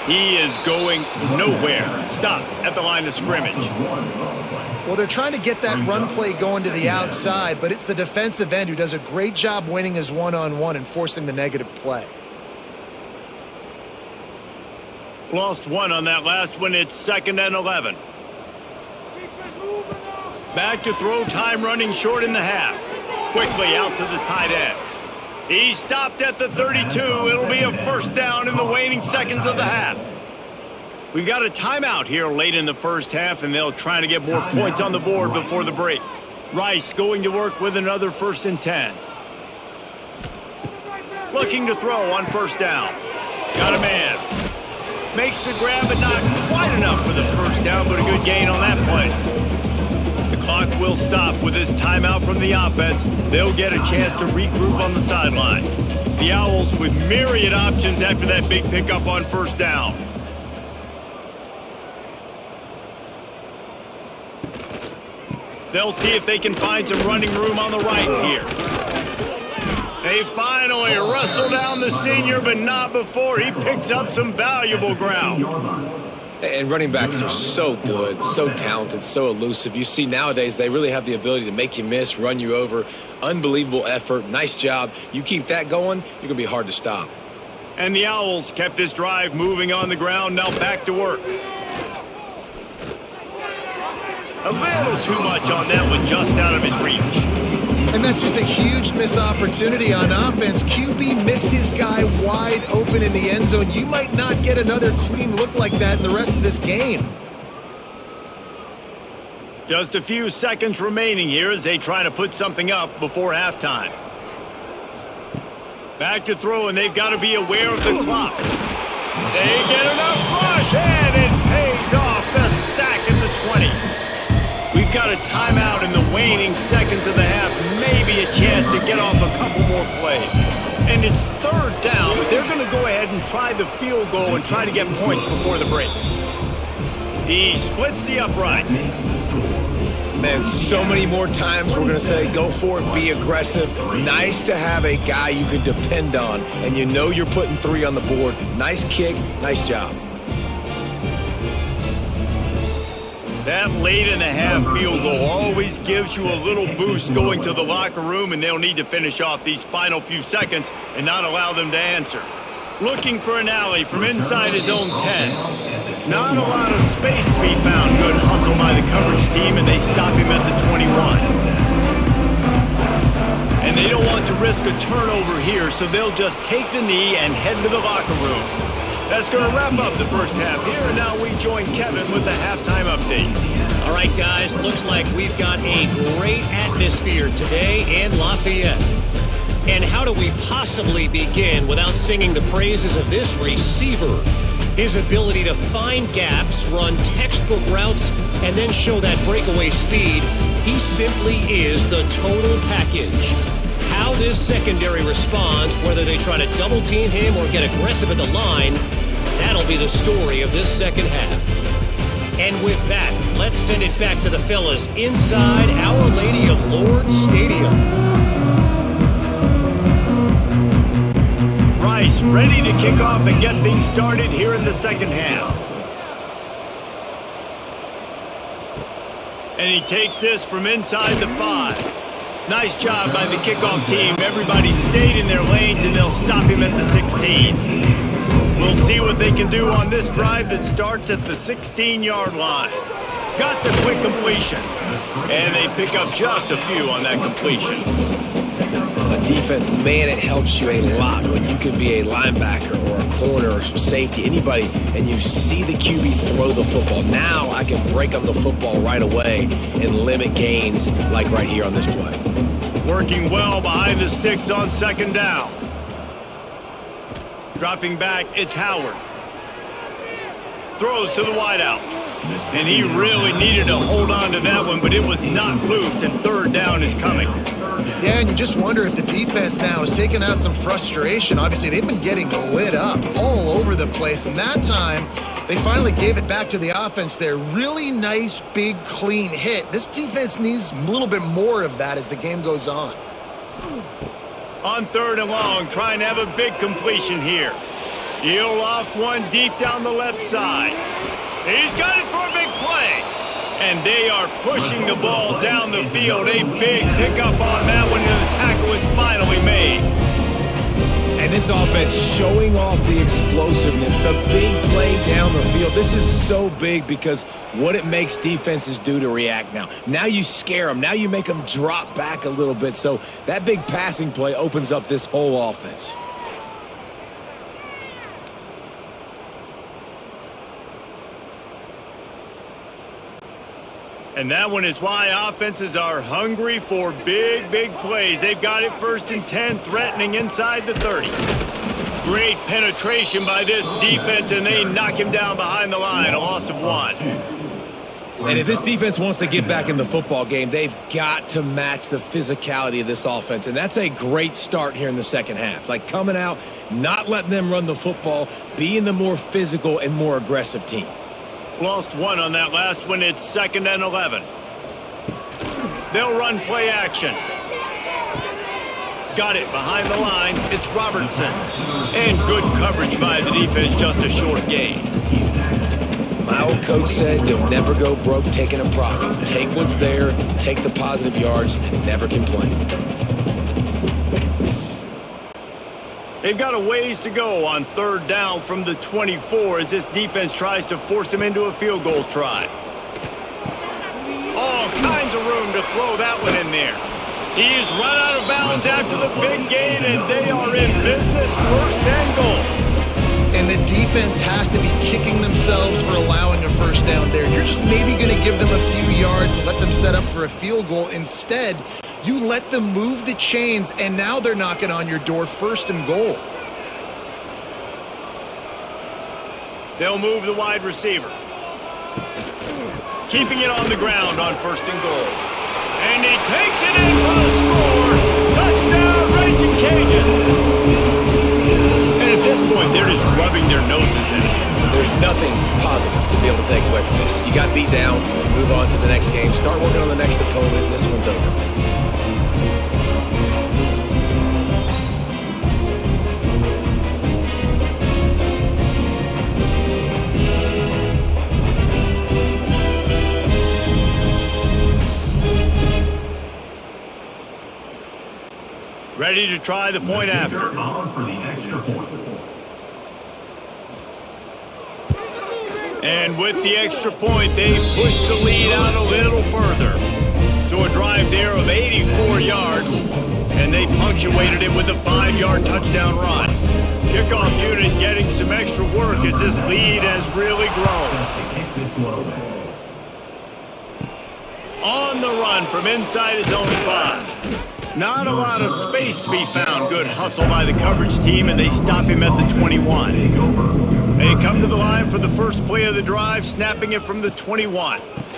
He is going nowhere. Stop at the line of scrimmage. Well, they're trying to get that run play going to the outside, but it's the defensive end who does a great job winning his one-on-one and forcing the negative play. Lost one on that last one. It's 2nd and 11. Back to throw time, running short in the half. Quickly out to the tight end. He stopped at the 32. It'll be a first down in the waning seconds of the half. We've got a timeout here late in the first half, and they'll try to get more points on the board before the break. Rice going to work with another 1st and 10. Looking to throw on first down. Got a man. Makes the grab, but not quite enough for the first down, but a good gain on that play. The clock will stop with this timeout from the offense. They'll get a chance to regroup on the sideline. The Owls with myriad options after that big pickup on first down. They'll see if they can find some running room on the right here. They finally wrestle down the senior, but not before he picks up some valuable ground. And running backs are so good, so talented, so elusive. You see nowadays they really have the ability to make you miss, run you over. Unbelievable effort. Nice job. You keep that going, you're going to be hard to stop. And the Owls kept this drive moving on the ground. Now back to work. A little too much on that one, just out of his reach. And that's just a huge missed opportunity on offense. QB missed his guy wide open in the end zone. You might not get another clean look like that in the rest of this game. Just a few seconds remaining here as they try to put something up before halftime. Back to throw, and they've got to be aware of the clock. They get enough rush, and it pays off. The sack in the 20. We've got a timeout in the waning seconds of the half. Maybe a chance to get off a couple more plays. And it's third down, but they're going to go ahead and try the field goal and try to get points before the break. He splits the upright. Man, so many more times we're going to say, go for it, be aggressive. Nice to have a guy you can depend on, and you know you're putting 3 on the board. Nice kick, nice job. That late in the half field goal always gives you a little boost going to the locker room, and they'll need to finish off these final few seconds and not allow them to answer. Looking for an alley from inside his own 10. Not a lot of space to be found. Good hustle by the coverage team, and they stop him at the 21. And they don't want to risk a turnover here, so they'll just take the knee and head to the locker room. That's going to wrap up the first half here, and now we join Kevin with the halftime update. All right, guys, looks like we've got a great atmosphere today in Lafayette. And how do we possibly begin without singing the praises of this receiver? His ability to find gaps, run textbook routes, and then show that breakaway speed. He simply is the total package. How this secondary responds, whether they try to double team him or get aggressive at the line, that'll be the story of this second half. And with that, let's send it back to the fellas inside Our Lady of Lourdes Stadium. Rice ready to kick off and get things started here in the second half. And he takes this from inside the 5. Nice job by the kickoff team. Everybody stayed in their lanes, and they'll stop him at the 16. We'll see what they can do on this drive that starts at the 16-yard line. Got the quick completion. And they pick up just a few on that completion. A defense, man, it helps you a lot when you can be a linebacker or a corner or some safety, anybody, and you see the QB throw the football. Now I can break on the football right away and limit gains like right here on this play. Working well behind the sticks on second down. Dropping back, it's Howard. Throws to the wideout. And he really needed to hold on to that one, but it was not loose, and third down is coming. Yeah, and you just wonder if the defense now is taking out some frustration. Obviously, they've been getting lit up all over the place, and that time they finally gave it back to the offense there. Really nice, big, clean hit. This defense needs a little bit more of that as the game goes on. On third and long, trying to have a big completion here. He'll loft one deep down the left side. He's got it for a big play. And they are pushing the ball down the field. A big pickup on that one, and the tackle is finally made. And this offense showing off the explosiveness, the big play down the field. This is so big because what it makes defenses do to react now. Now you scare them. Now you make them drop back a little bit. So that big passing play opens up this whole offense. And that one is why offenses are hungry for big, big plays. They've got it 1st and 10, threatening inside the 30. Great penetration by this defense, and they knock him down behind the line, a loss of 1. And if this defense wants to get back in the football game, they've got to match the physicality of this offense. And that's a great start here in the second half. Like coming out, not letting them run the football, being the more physical and more aggressive team. Lost 1 on that last one. It's 2nd and 11. They'll run play action. Got it behind the line. It's Robertson. And good coverage by the defense, just a short gain. My old coach said you'll never go broke taking a profit. Take what's there, take the positive yards, and never complain. They've got a ways to go on 3rd down from the 24 as this defense tries to force them into a field goal try. All kinds of room to throw that one in there. He's run out of bounds after the big gain, and they are in business, 1st and goal. And the defense has to be kicking themselves for allowing a 1st down there. You're just maybe going to give them a few yards and let them set up for a field goal. Instead, you let them move the chains, and now they're knocking on your door, 1st and goal. They'll move the wide receiver. Keeping it on the ground on 1st and goal. And he takes it in for a score. Touchdown, Raging Cajuns. And at this point, they're just rubbing their noses in it. There's nothing positive to be able to take away from this. You got beat down, move on to the next game, start working on the next opponent, this one's over. Ready to try the point after. On for the extra point. And with the extra point, they push the lead out a little further. So a drive there of 84 yards, and they punctuated it with a 5-yard touchdown run. Kickoff unit getting some extra work as this lead has really grown. To kick this one away. On the run from inside his own 5. Not a lot of space to be found. Good hustle by the coverage team, and they stop him at the 21. They come to the line for the first play of the drive, snapping it from the 21. And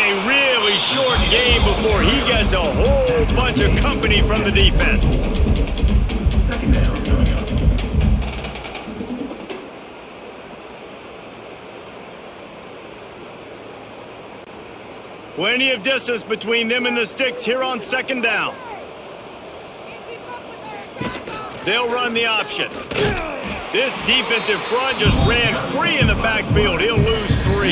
a really short game before he gets a whole bunch of company from the defense. 2nd down coming up. Plenty of distance between them and the sticks here on 2nd down. They'll run the option. This defensive front just ran free in the backfield. He'll lose 3.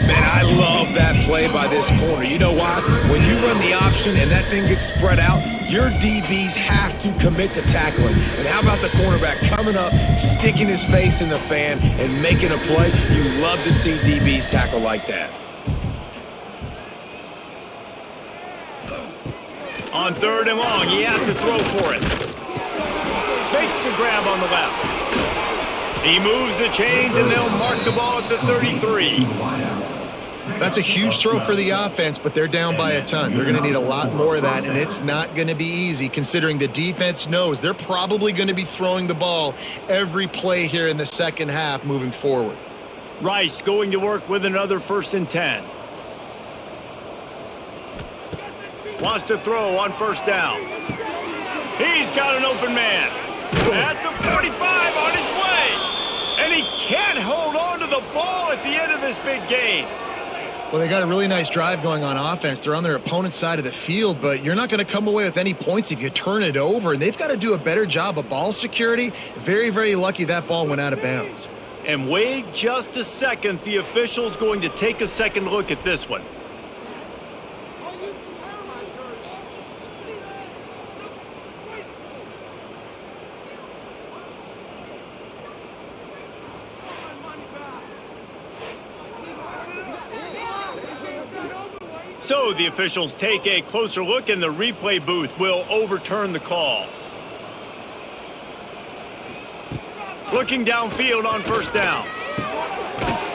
Man, I love that play by this corner. You know why? When you run the option and that thing gets spread out, your DBs have to commit to tackling. And how about the cornerback coming up, sticking his face in the fan, and making a play? You love to see DBs tackle like that. On 3rd and long, he has to throw for it. Fakes the grab on the left. He moves the chains, and they'll mark the ball at the 33. That's a huge throw for the offense, but they're down by a ton. They're going to need a lot more of that, and it's not going to be easy considering the defense knows they're probably going to be throwing the ball every play here in the second half moving forward. Rice going to work with another 1st and 10. Wants to throw on 1st down. He's got an open man. At the 45 on his way. And he can't hold on to the ball at the end of this big game. Well, they got a really nice drive going on offense. They're on their opponent's side of the field, but you're not going to come away with any points if you turn it over. And they've got to do a better job of ball security. Very, very lucky that ball went out of bounds. And wait just a second. The official's going to take a second look at this one. So the officials take a closer look, and the replay booth will overturn the call. Looking downfield on 1st down.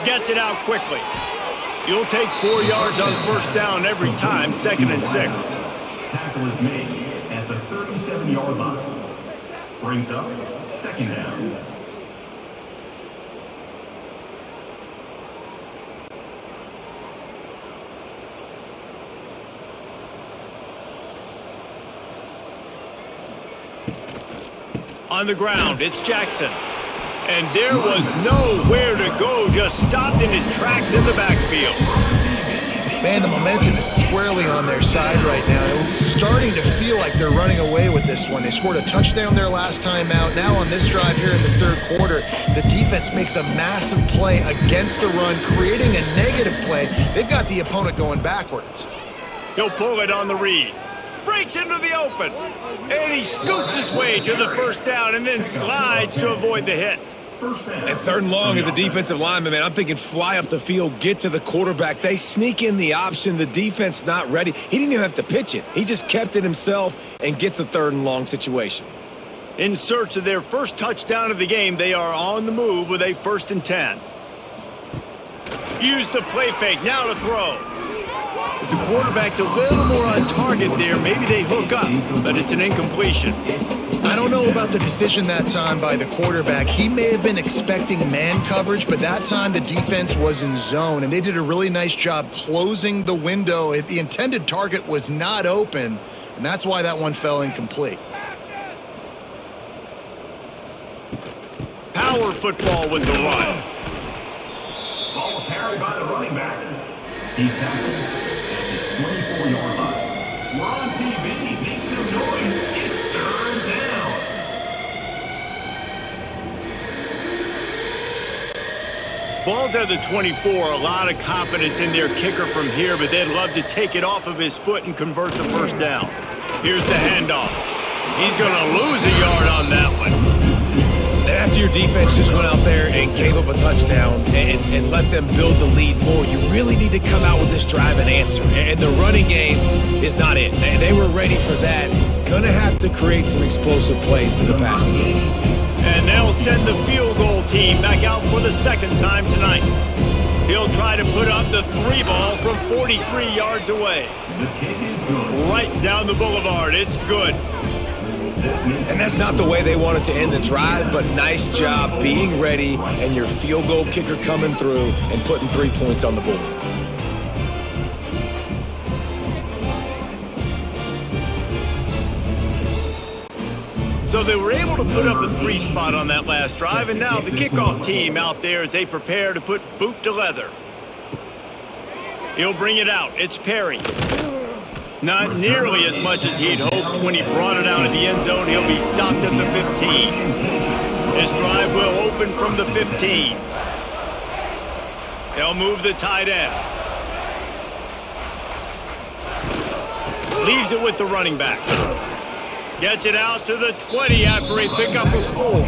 gets it out quickly. You'll take 4 yards on first down every time, 2nd and 6. Tackle is made at the 37-yard line. Brings up 2nd down. On the ground, it's Jackson. And there was nowhere to go, just stopped in his tracks in the backfield. Man, the momentum is squarely on their side right now. It's starting to feel like they're running away with this one. They scored a touchdown their last time out. Now on this drive here in the third quarter, the defense makes a massive play against the run, creating a negative play. They've got the opponent going backwards. He'll pull it on the read. Breaks into the open. And he scoots his way to the first down and then slides to avoid the hit. And 3rd and long as a defensive lineman, man, I'm thinking fly up the field, get to the quarterback. They sneak in the option. The defense not ready. He didn't even have to pitch it. He just kept it himself and gets the 3rd and long situation. In search of their first touchdown of the game, they are on the move with a 1st and 10. Use the play fake, now to throw. If the quarterback's a little more on target there, maybe they hook up, but it's an incompletion. I don't know about the decision that time by the quarterback. He may have been expecting man coverage, but that time the defense was in zone, and they did a really nice job closing the window. The intended target was not open, and that's why that one fell incomplete. Power football with the run. Ball carried by the running back. He's tackled at the 24-yard line. We're on TV. Make some noise. It's 3rd down. Ball's at the 24. A lot of confidence in their kicker from here, but they'd love to take it off of his foot and convert the first down. Here's the handoff. He's going to lose a yard on that one. After your defense just went out there and gave up a touchdown and let them build the lead more, you really need to come out with this drive and answer. And the running game is not it. They were ready for that. Going to have to create some explosive plays to the passing game. And they'll send the field goal team back out for the 2nd time tonight. He'll try to put up the 3 ball from 43 yards away. The kick is good. Right down the boulevard. It's good. And that's not the way they wanted to end the drive, but nice job being ready and your field goal kicker coming through and putting 3 points on the board. So they were able to put up a 3 spot on that last drive, and now the kickoff team out there as they prepare to put boot to leather. He'll bring it out. It's Perry. Not nearly as much as he'd hoped when he brought it out of the end zone. He'll be stopped at the 15. His drive will open from the 15. They'll move the tight end. Leaves it with the running back. Gets it out to the 20 after a pickup of 4.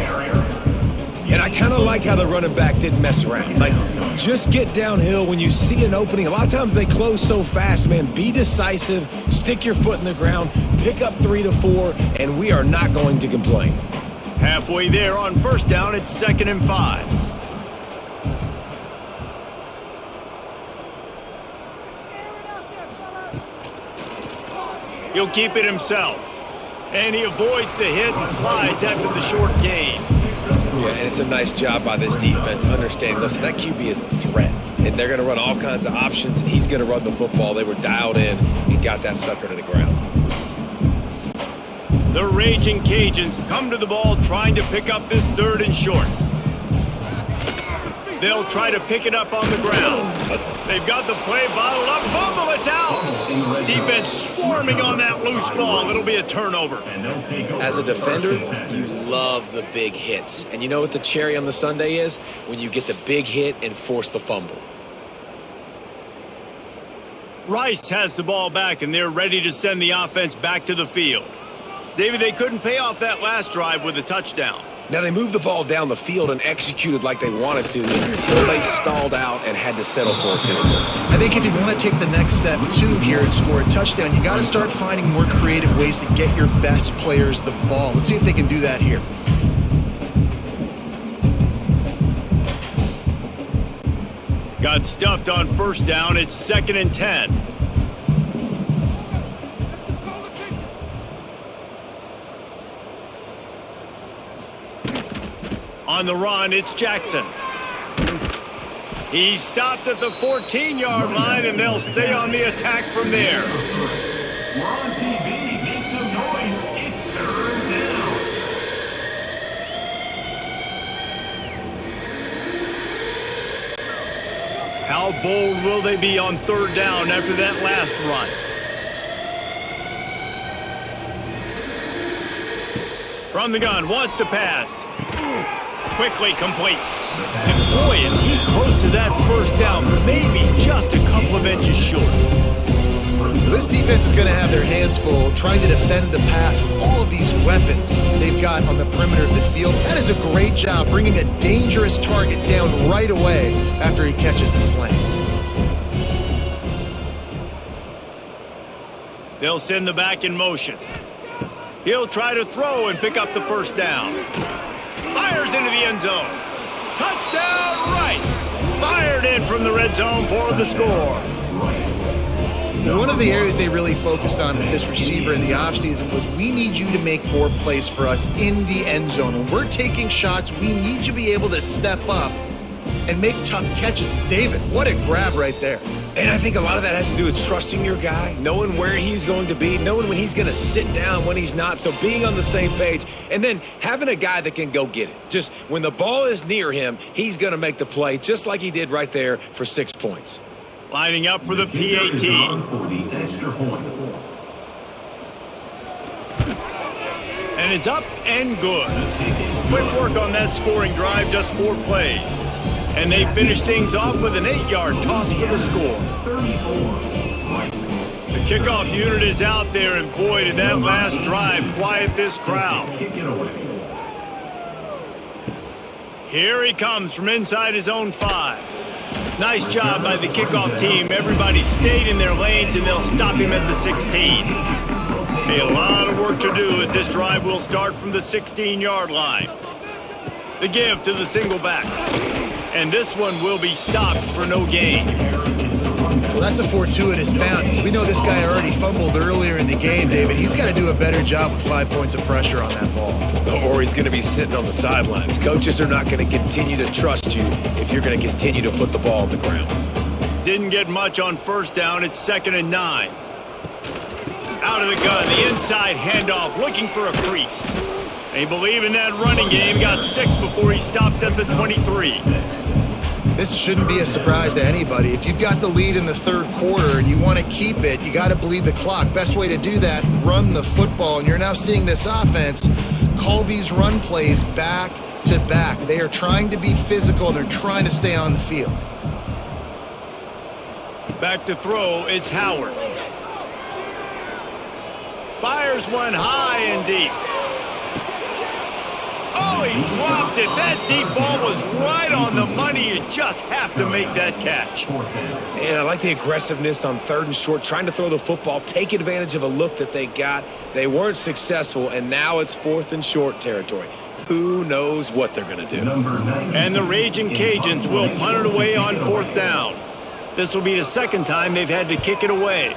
And I kind of like how the running back didn't mess around. Like, just get downhill when you see an opening. A lot of times they close so fast, man. Be decisive, stick your foot in the ground, pick up 3 to 4, and we are not going to complain. Halfway there on first down, it's 2nd and 5. He'll keep it himself. And he avoids the hit and slides after the short gain. Yeah, and it's a nice job by this defense understanding, listen, that QB is a threat. And they're going to run all kinds of options, and he's going to run the football. They were dialed in and got that sucker to the ground. The Raging Cajuns come to the ball trying to pick up this 3rd and short. They'll try to pick it up on the ground. They've got the play bottled up. Fumble, it's out. Defense swarming on that loose ball. It'll be a turnover. As a defender, you love the big hits. And you know what the cherry on the sundae is? When you get the big hit and force the fumble. Rice has the ball back, and they're ready to send the offense back to the field. David, they couldn't pay off that last drive with a touchdown. Now, they moved the ball down the field and executed like they wanted to until they stalled out and had to settle for a field goal. I think if you want to take the next step, too, here and score a touchdown, you got to start finding more creative ways to get your best players the ball. Let's see if they can do that here. Got stuffed on first down. It's 2nd and 10. On the run, it's Jackson. He's stopped at the 14-yard line, and they'll stay on the attack from there. We're on TV. Make some noise. It's 3rd down. How bold will they be on 3rd down after that last run? From the gun, wants to pass. Quickly complete. And boy, is he close to that first down, maybe just a couple of inches short. This defense is going to have their hands full trying to defend the pass with all of these weapons they've got on the perimeter of the field. That is a great job bringing a dangerous target down right away after he catches the slant. They'll send the back in motion. He'll try to throw and pick up the first down. Fires into the end zone. Touchdown, Rice! Fired in from the red zone for the score. One of the areas they really focused on with this receiver in the offseason was we need you to make more plays for us in the end zone. When we're taking shots, we need you to be able to step up and make tough catches. David, what a grab right there. And I think a lot of that has to do with trusting your guy, knowing where he's going to be, knowing when he's going to sit down, when he's not. So being on the same page and then having a guy that can go get it. Just when the ball is near him, he's going to make the play just like he did right there for 6 points. Lining up for the PAT. For the extra point. And it's up and good. Quick work on that scoring drive, just 4 plays. And they finish things off with an 8-yard toss for the score. 34. The kickoff unit is out there, and boy, did that last drive quiet this crowd. Kick it away. Here he comes from inside his own 5. Nice job by the kickoff team. Everybody stayed in their lanes, and they'll stop him at the 16. A lot of work to do as this drive will start from the 16-yard line. The give to the single back. And this one will be stopped for no gain. Well, that's a fortuitous bounce because we know this guy already fumbled earlier in the game, David. He's got to do a better job with 5 points of pressure on that ball. Or he's going to be sitting on the sidelines. Coaches are not going to continue to trust you if you're going to continue to put the ball on the ground. Didn't get much on first down. It's 2nd and 9. Out of the gun, the inside handoff, looking for a crease. They believe in that running game. Got 6 before he stopped at the 23. This shouldn't be a surprise to anybody. If you've got the lead in the 3rd quarter and you want to keep it, you got to bleed the clock. Best way to do that, run the football. And you're now seeing this offense call these run plays back to back. They are trying to be physical. They're trying to stay on the field. Back to throw, it's Howard. Fires one high and deep. Oh, he dropped it. That deep ball was right on the money. You just have to make that catch. And I like the aggressiveness on 3rd and short, trying to throw the football, take advantage of a look that they got. They weren't successful, and now it's 4th and short territory. Who knows what they're going to do? And the Raging Cajuns will punt it away on 4th down. This will be the 2nd time they've had to kick it away.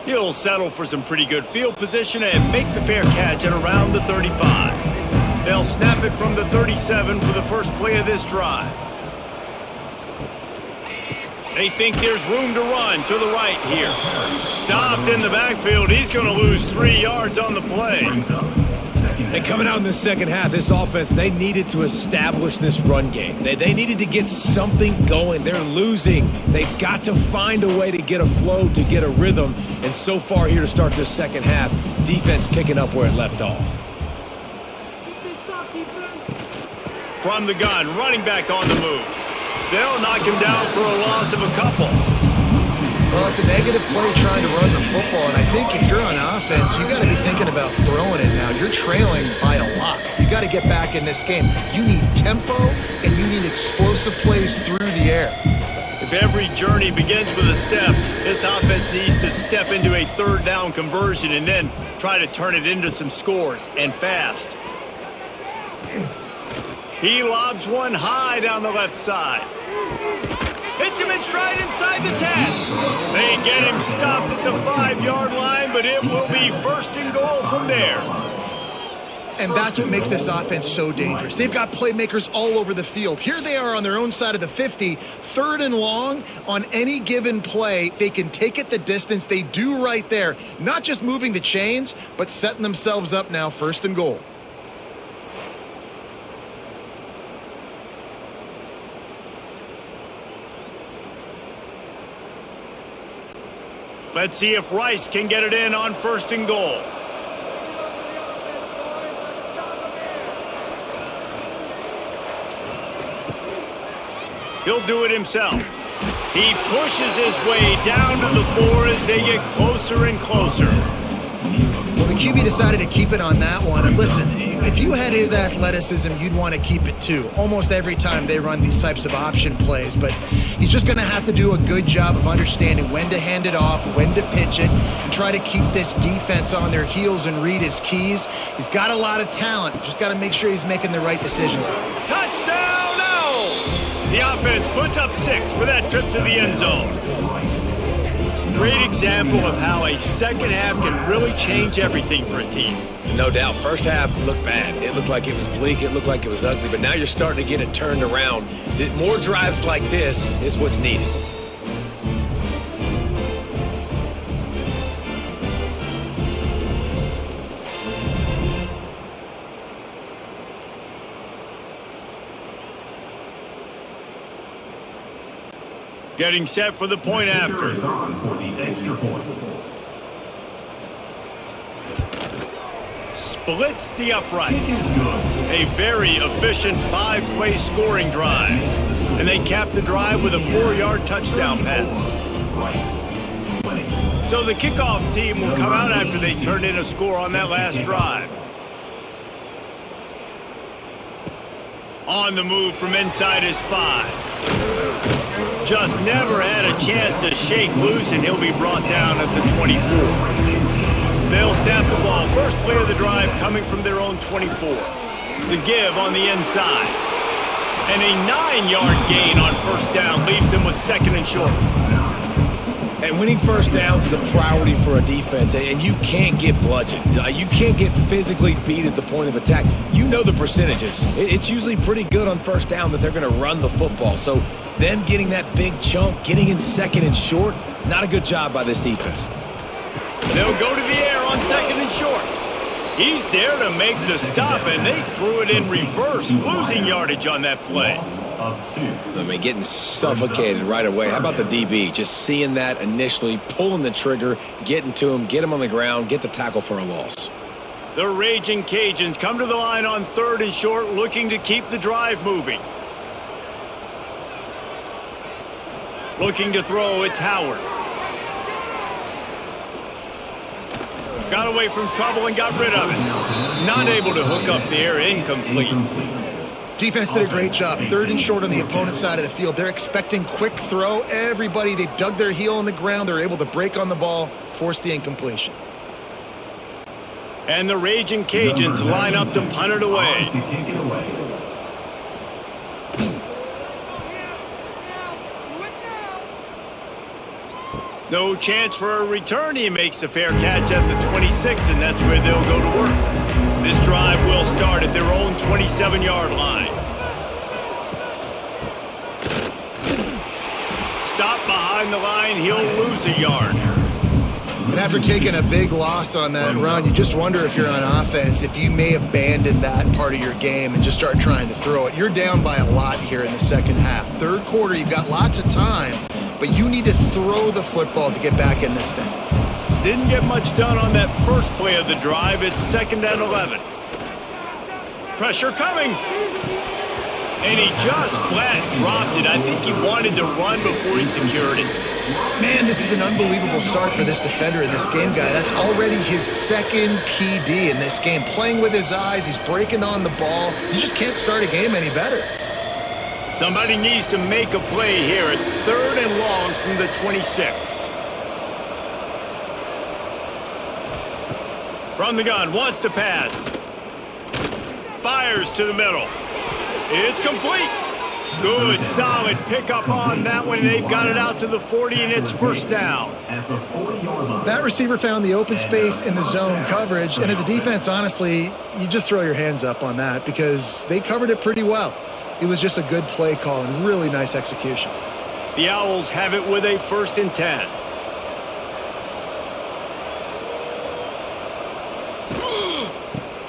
He'll settle for some pretty good field position and make the fair catch at around the 35. They'll snap it from the 37 for the first play of this drive. They think there's room to run to the right here. Stopped in the backfield. He's going to lose 3 yards on the play. And coming out in the second half, this offense, they needed to establish this run game. They needed to get something going. They're losing. They've got to find a way to get a flow, to get a rhythm. And so far here to start this second half, defense picking up where it left off. From the gun, running back on the move. They'll knock him down for a loss of a couple. Well, it's a negative play trying to run the football, and I think if you're on offense, you got to be thinking about throwing it now. You're trailing by a lot. You got to get back in this game. You need tempo, and you need explosive plays through the air. If every journey begins with a step, this offense needs to step into a 3rd down conversion and then try to turn it into some scores, and fast. He lobs one high down the left side. Hits him in stride inside the 10. They get him stopped at the 5-yard line, but it will be first and goal from there. And that's what makes this offense so dangerous. They've got playmakers all over the field. Here they are on their own side of the 50, 3rd and long. On any given play, they can take it the distance. They do right there. Not just moving the chains, but setting themselves up now, 1st and goal. Let's see if Rice can get it in on 1st and goal. He'll do it himself. He pushes his way down to the 4 as they get closer and closer. Well, the QB decided to keep it on that one. And listen, if you had his athleticism, you'd want to keep it too. Almost every time they run these types of option plays. But he's just going to have to do a good job of understanding when to hand it off, when to pitch it, and try to keep this defense on their heels and read his keys. He's got a lot of talent. Just got to make sure he's making the right decisions. Touchdown, Owls! The offense puts up 6 for that trip to the end zone. Great example of how a second half can really change everything for a team. No doubt. First half looked bad. It looked like it was bleak. It looked like it was ugly. But now you're starting to get it turned around. More drives like this is what's needed. Getting set for the point after. Is on for the extra point. Splits the uprights. A very efficient 5-play scoring drive. And they cap the drive with a 4-yard touchdown pass. So the kickoff team will come out after they turn in a score on that last drive. On the move from inside his 5. Just never had a chance to shake loose, and he'll be brought down at the 24. They'll snap the ball. First play of the drive coming from their own 24. The give on the inside. And a 9-yard gain on 1st down leaves them with 2nd and short. And winning 1st downs is a priority for a defense, and you can't get bludgeoned. You can't get physically beat at the point of attack. You know the percentages. It's usually pretty good on 1st down that they're going to run the football. So them getting that big chunk, getting in 2nd and short, not a good job by this defense. They'll go to the air on 2nd and short. He's there to make the stop, and they threw it in reverse, losing yardage on that play. I mean, getting suffocated right away. How about the DB? Just seeing that initially, pulling the trigger, getting to him, get him on the ground, get the tackle for a loss. The Raging Cajuns come to the line on 3rd and short, looking to keep the drive moving. Looking to throw, it's Howard. Got away from trouble and got rid of it. Not able to hook up there, incomplete. Defense did a great job. 3rd and short on the opponent's side of the field. They're expecting quick throw. Everybody, they dug their heel in the ground. They're able to break on the ball, force the incompletion. And the Raging Cajuns line up to punt it away. No chance for a return. He makes the fair catch at the 26, and that's where they'll go to work. This drive will start at their own 27-yard line. Stop behind the line. He'll lose a yard. And after taking a big loss on that run, you just wonder if you're on offense, if you may abandon that part of your game and just start trying to throw it. You're down by a lot here in the 2nd half. 3rd quarter, you've got lots of time, but you need to throw the football to get back in this thing. Didn't get much done on that first play of the drive. It's 2nd and 11. Pressure coming. And he just flat dropped it. I think he wanted to run before he secured it. Man, this is an unbelievable start for this defender in this game, guy. That's already his 2nd PD in this game. Playing with his eyes, he's breaking on the ball. You just can't start a game any better. Somebody needs to make a play here. It's 3rd and long from the 26. From the gun, wants to pass. Fires to the middle. It's complete. Good, solid pickup on that one. They've got it out to the 40, and it's first down. At the 40-yard line. That receiver found the open space in the zone coverage, and as a defense, honestly, you just throw your hands up on that because they covered it pretty well. It was just a good play call and really nice execution. The Owls have it with a 1st and 10.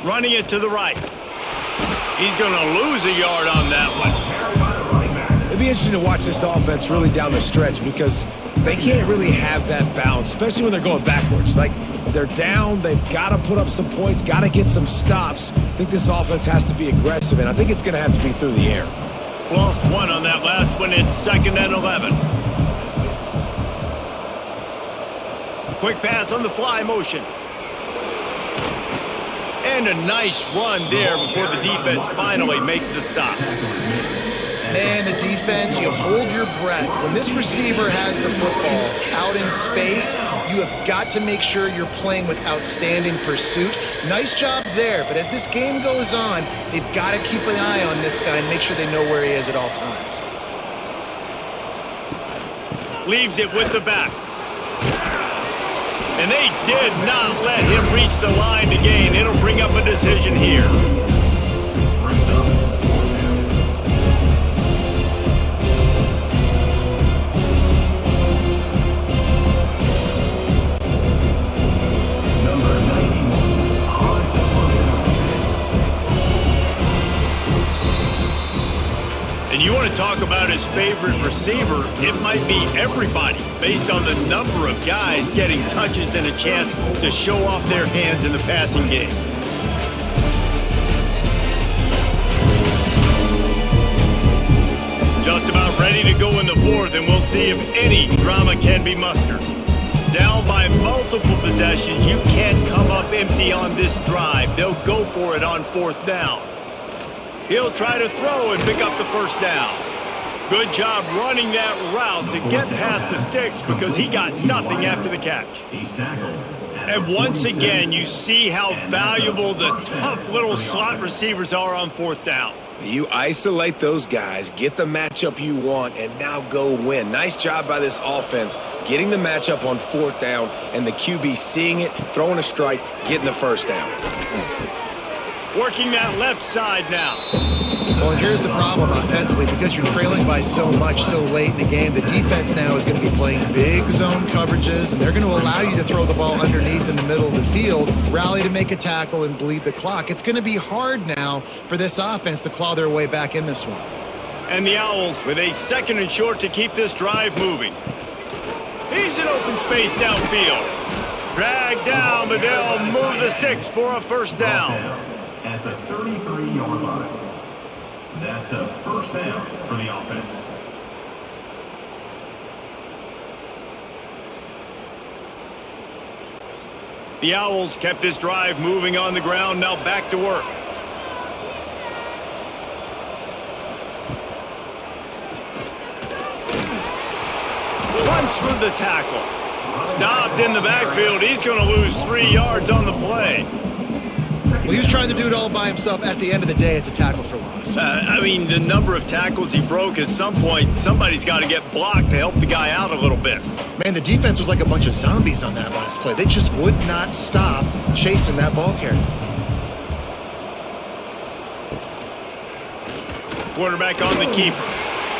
Running it to the right. He's going to lose a yard on that one. It'd be interesting to watch this offense really down the stretch because they can't really have that balance, especially when they're going backwards. Like, they're down, they've got to put up some points, got to get some stops. I think this offense has to be aggressive, and I think it's going to have to be through the air. Lost one on that last one. It's 2nd and 11. Quick pass on the fly motion. And a nice run there before the defense finally makes the stop. Man, the defense, you hold your breath. When this receiver has the football out in space, you have got to make sure you're playing with outstanding pursuit. Nice job there, but as this game goes on, they've got to keep an eye on this guy and make sure they know where he is at all times. Leaves it with the back. And they did not let him reach the line to gain. It'll bring up a decision here. And you want to talk about his favorite receiver, it might be everybody, based on the number of guys getting touches and a chance to show off their hands in the passing game. Just about ready to go in the 4th, and we'll see if any drama can be mustered. Down by multiple possessions, you can't come up empty on this drive. They'll go for it on 4th down. He'll try to throw and pick up the 1st down. Good job running that route to get past the sticks because he got nothing after the catch. And once again, you see how valuable the tough little slot receivers are on 4th down. You isolate those guys, get the matchup you want, and now go win. Nice job by this offense, getting the matchup on 4th down, and the QB seeing it, throwing a strike, getting the 1st down. Working that left side now. Well, and here's the problem offensively. Because you're trailing by so much so late in the game, the defense now is going to be playing big zone coverages, and they're going to allow you to throw the ball underneath in the middle of the field, rally to make a tackle, and bleed the clock. It's going to be hard now for this offense to claw their way back in this one. And the Owls with a 2nd and short to keep this drive moving. He's in open space downfield. Dragged down, but they'll move the sticks for a 1st down. At the 33-yard line. That's a 1st down for the offense. The Owls kept this drive moving on the ground, now back to work. Punch for the tackle. Stopped in the backfield. He's going to lose 3 yards on the play. Well, he was trying to do it all by himself. At the end of the day, it's a tackle for loss. I mean, the number of tackles he broke, at some point, somebody's got to get blocked to help the guy out a little bit. Man, the defense was like a bunch of zombies on that last play. They just would not stop chasing that ball carrier. Quarterback on the keeper.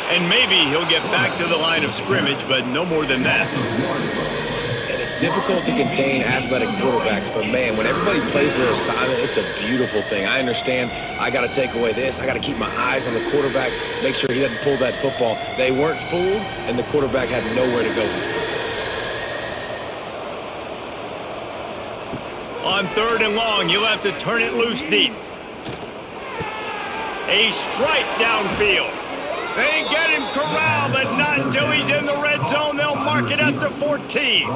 And maybe he'll get back to the line of scrimmage, but no more than that. And it's difficult to contain athletic quarterbacks, but man, when everybody plays their assignment, it's a beautiful thing. I understand I got to take away this. I got to keep my eyes on the quarterback, make sure he doesn't pull that football. They weren't fooled, and the quarterback had nowhere to go with the football. On 3rd and long, you'll have to turn it loose deep. A strike downfield. They get him corralled, but not until he's in the red zone. They'll mark it at the 14.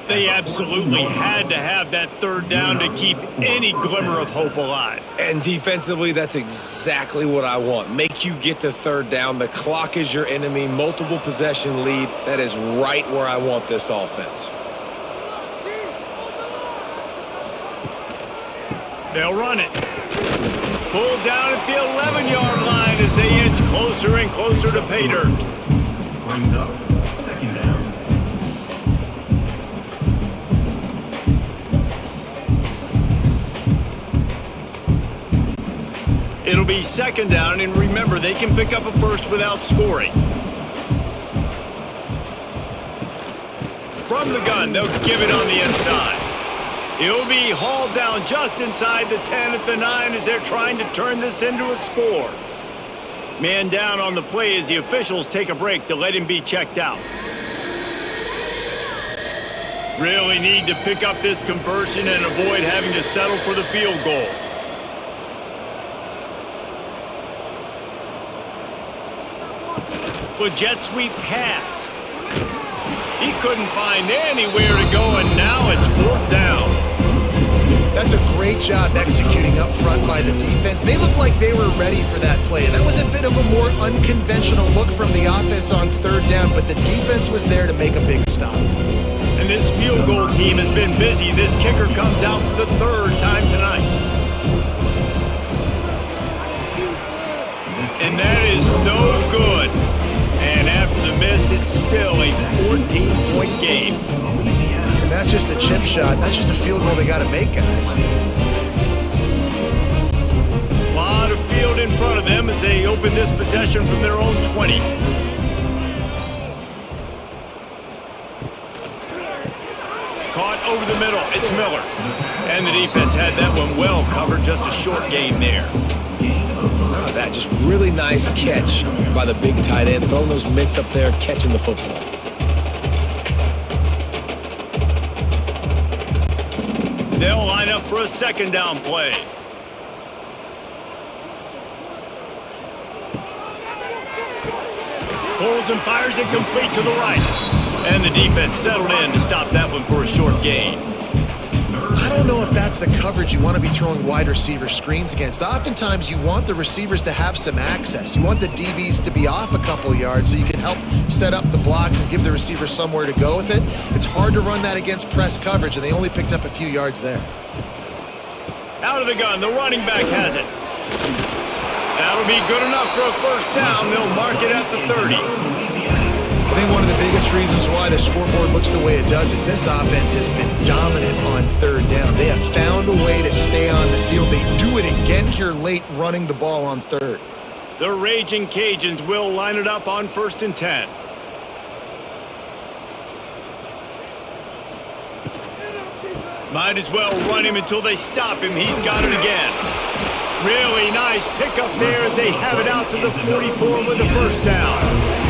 They absolutely had to have that 3rd down to keep any glimmer of hope alive. And defensively, that's exactly what I want. Make you get to 3rd down. The clock is your enemy. Multiple possession lead. That is right where I want this offense. They'll run it. Pulled down at the 11-yard line as they inch closer and closer to pay dirt. Brings up second down. It'll be second down, and remember, they can pick up a first without scoring. From the gun, they'll give it on the inside. He'll be hauled down just inside the 10 at the 9 as they're trying to turn this into a score. Man down on the play as the officials take a break to let him be checked out. Really need to pick up this conversion and avoid having to settle for the field goal. With jet sweep pass. He couldn't find anywhere to go, and now it's fourth down. That's a great job executing up front by the defense. They looked like they were ready for that play, and that was a bit of a more unconventional look from the offense on third down, but the defense was there to make a big stop. And this field goal team has been busy. This kicker comes out for the third time tonight. And that is no good. And after the miss, it's still a 14-point game. And that's just a chip shot. That's just a field goal they got to make, guys. A lot of field in front of them as they open this possession from their own 20. Caught over the middle. It's Miller. And the defense had that one well covered. Just a short game there. Oh, that just really nice catch by the big tight end, throwing those mitts up there, catching the football. They'll line up for a second down play. Pulls and fires it complete to the right. And the defense settled in to stop that one for a short gain. I don't know if that's the coverage you want to be throwing wide receiver screens against. Oftentimes, you want the receivers to have some access. You want the DBs to be off a couple yards so you can help set up the blocks and give the receiver somewhere to go with it. It's hard to run that against press coverage, and they only picked up a few yards there. Out of the gun, the running back has it. That'll be good enough for a first down. They'll mark it at the 30. I think one of the biggest reasons why the scoreboard looks the way it does is this offense has been dominant on third down. They have found a way to stay on the field. They do it again here late, running the ball on third. The Raging Cajuns will line it up on 1st and 10. Might as well run him until they stop him. He's got it again. Really nice pickup there as they have it out to the 44 with the first down.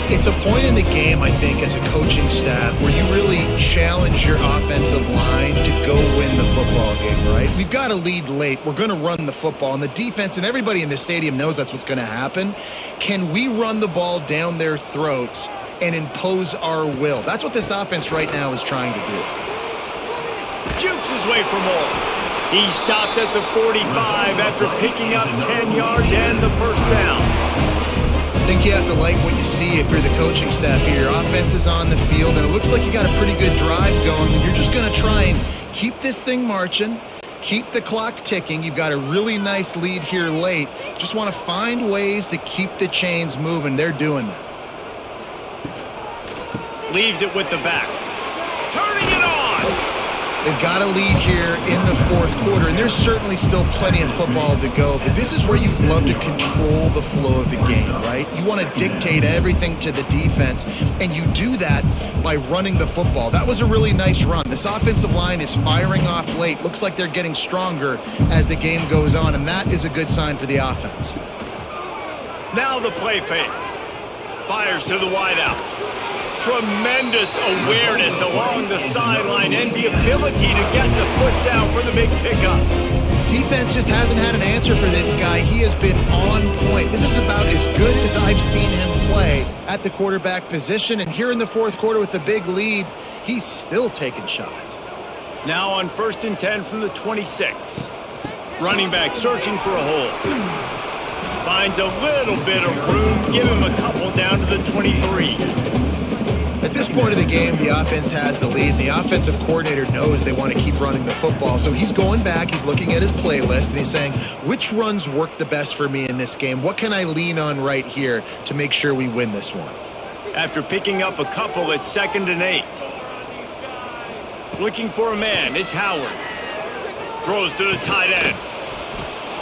It's a point in the game, I think, as a coaching staff where you really challenge your offensive line to go win the football game, right? We've got to lead late. We're going to run the football, and the defense and everybody in the stadium knows that's what's going to happen. Can we run the ball down their throats and impose our will? That's what this offense right now is trying to do. Jukes his way for more. He stopped at the 45 after picking up 10 yards and the first down. I think you have to like what you see if you're the coaching staff here. Your offense is on the field, and it looks like you got a pretty good drive going. You're just going to try and keep this thing marching, keep the clock ticking. You've got a really nice lead here late. Just want to find ways to keep the chains moving. They're doing that. Leaves it with the back. Turning it on! They've got a lead here in the fourth quarter, and there's certainly still plenty of football to go, but this is where you'd love to control the flow of the game, right? You want to dictate everything to the defense, and you do that by running the football. That was a really nice run. This offensive line is firing off late. Looks like they're getting stronger as the game goes on, and that is a good sign for the offense. Now the play fake. Fires to the wideout. Tremendous awareness along the sideline and the ability to get the foot down for the big pickup. Defense just hasn't had an answer for this guy. He has been on point. This is about as good as I've seen him play at the quarterback position. And here in the fourth quarter with a big lead, he's still taking shots. Now on 1st and 10 from the 26. Running back searching for a hole. Finds a little bit of room. Give him a couple down to the 23. At this point of the game, the offense has the lead. The offensive coordinator knows they want to keep running the football. So he's going back, he's looking at his playlist, and he's saying, which runs work the best for me in this game? What can I lean on right here to make sure we win this one? After picking up a couple at 2nd and 8. Looking for a man, it's Howard. Throws to the tight end.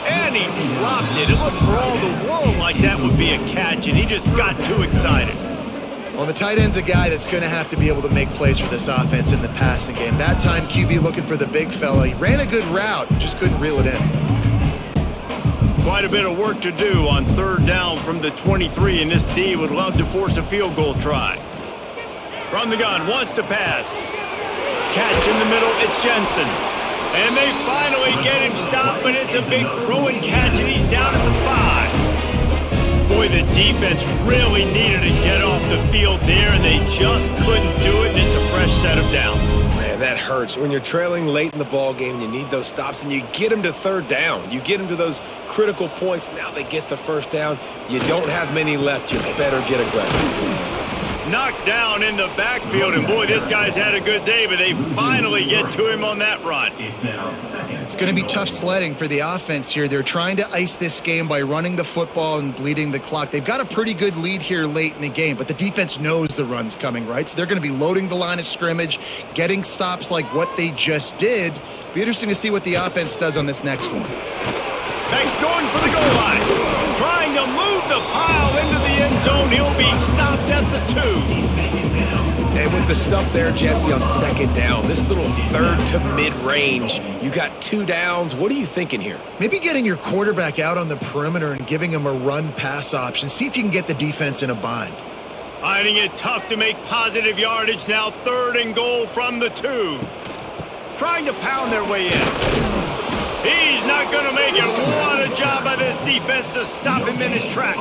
And he dropped it. It looked for all the world like that would be a catch, and he just got too excited. Well, the tight end's a guy that's going to have to be able to make plays for this offense in the passing game. That time, QB looking for the big fella. He ran a good route, just couldn't reel it in. Quite a bit of work to do on 3rd down from the 23, and this D would love to force a field goal try. From the gun, wants to pass. Catch in the middle, it's Jensen. And they finally get him stopped, but it's a big throw and catch, and he's down at the 5. Boy, the defense really needed to get off the field there, and they just couldn't do it, and it's a fresh set of downs. Man, that hurts. When you're trailing late in the ball game, you need those stops, and you get them to 3rd down. You get them to those critical points. Now they get the 1st down. You don't have many left. You better get aggressive. Knocked down in the backfield, and boy, this guy's had a good day, but they finally get to him on that run. It's going to be tough sledding for the offense here. They're trying to ice this game by running the football and bleeding the clock. They've got a pretty good lead here late in the game, but the defense knows the run's coming, right? So they're going to be loading the line of scrimmage, getting stops like what they just did. Be interesting to see what the offense does on this next one. Banks going for the goal line. Trying to move the pile into the end zone. He'll be stopped at the 2. And with the stuff there, Jesse, on 2nd down, this little 3rd to mid-range, you got 2 downs. What are you thinking here? Maybe getting your quarterback out on the perimeter and giving him a run-pass option. See if you can get the defense in a bind. Finding it tough to make positive yardage now. 3rd and goal from the 2. Trying to pound their way in. He's not going to make it. What a job by this defense to stop him in his tracks.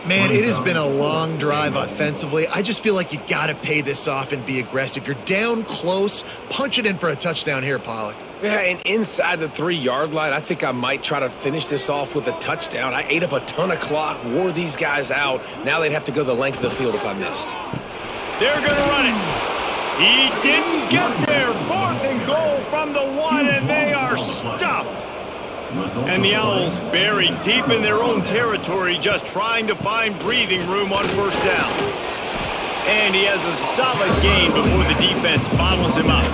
Man, it has been a long drive offensively. I just feel like you got to pay this off and be aggressive. You're down close. Punch it in for a touchdown here, Pollock. Yeah, and inside the 3-yard line, I think I might try to finish this off with a touchdown. I ate up a ton of clock, wore these guys out. Now they'd have to go the length of the field if I missed. They're going to run it. He didn't get there. 4th and goal from the 1, and they are stuffed. And the Owls buried deep in their own territory, just trying to find breathing room on 1st down. And he has a solid gain before the defense bottles him up.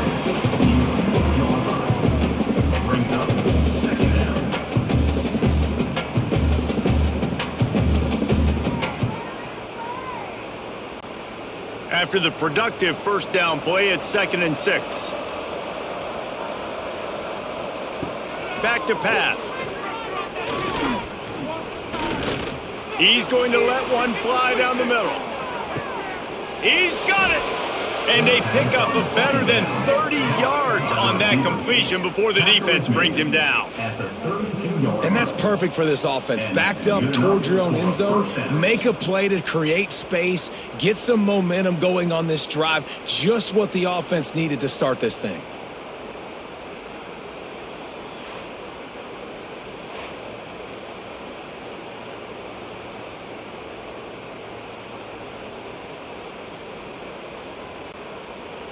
After the productive 1st down play, it's 2nd and 6. Back to pass. He's going to let one fly down the middle. He's got it! And they pick up a better than 30 yards on that completion before the defense brings him down. And that's perfect for this offense. Backed up towards your own end zone, make a play to create space, get some momentum going on this drive. Just what the offense needed to start this thing.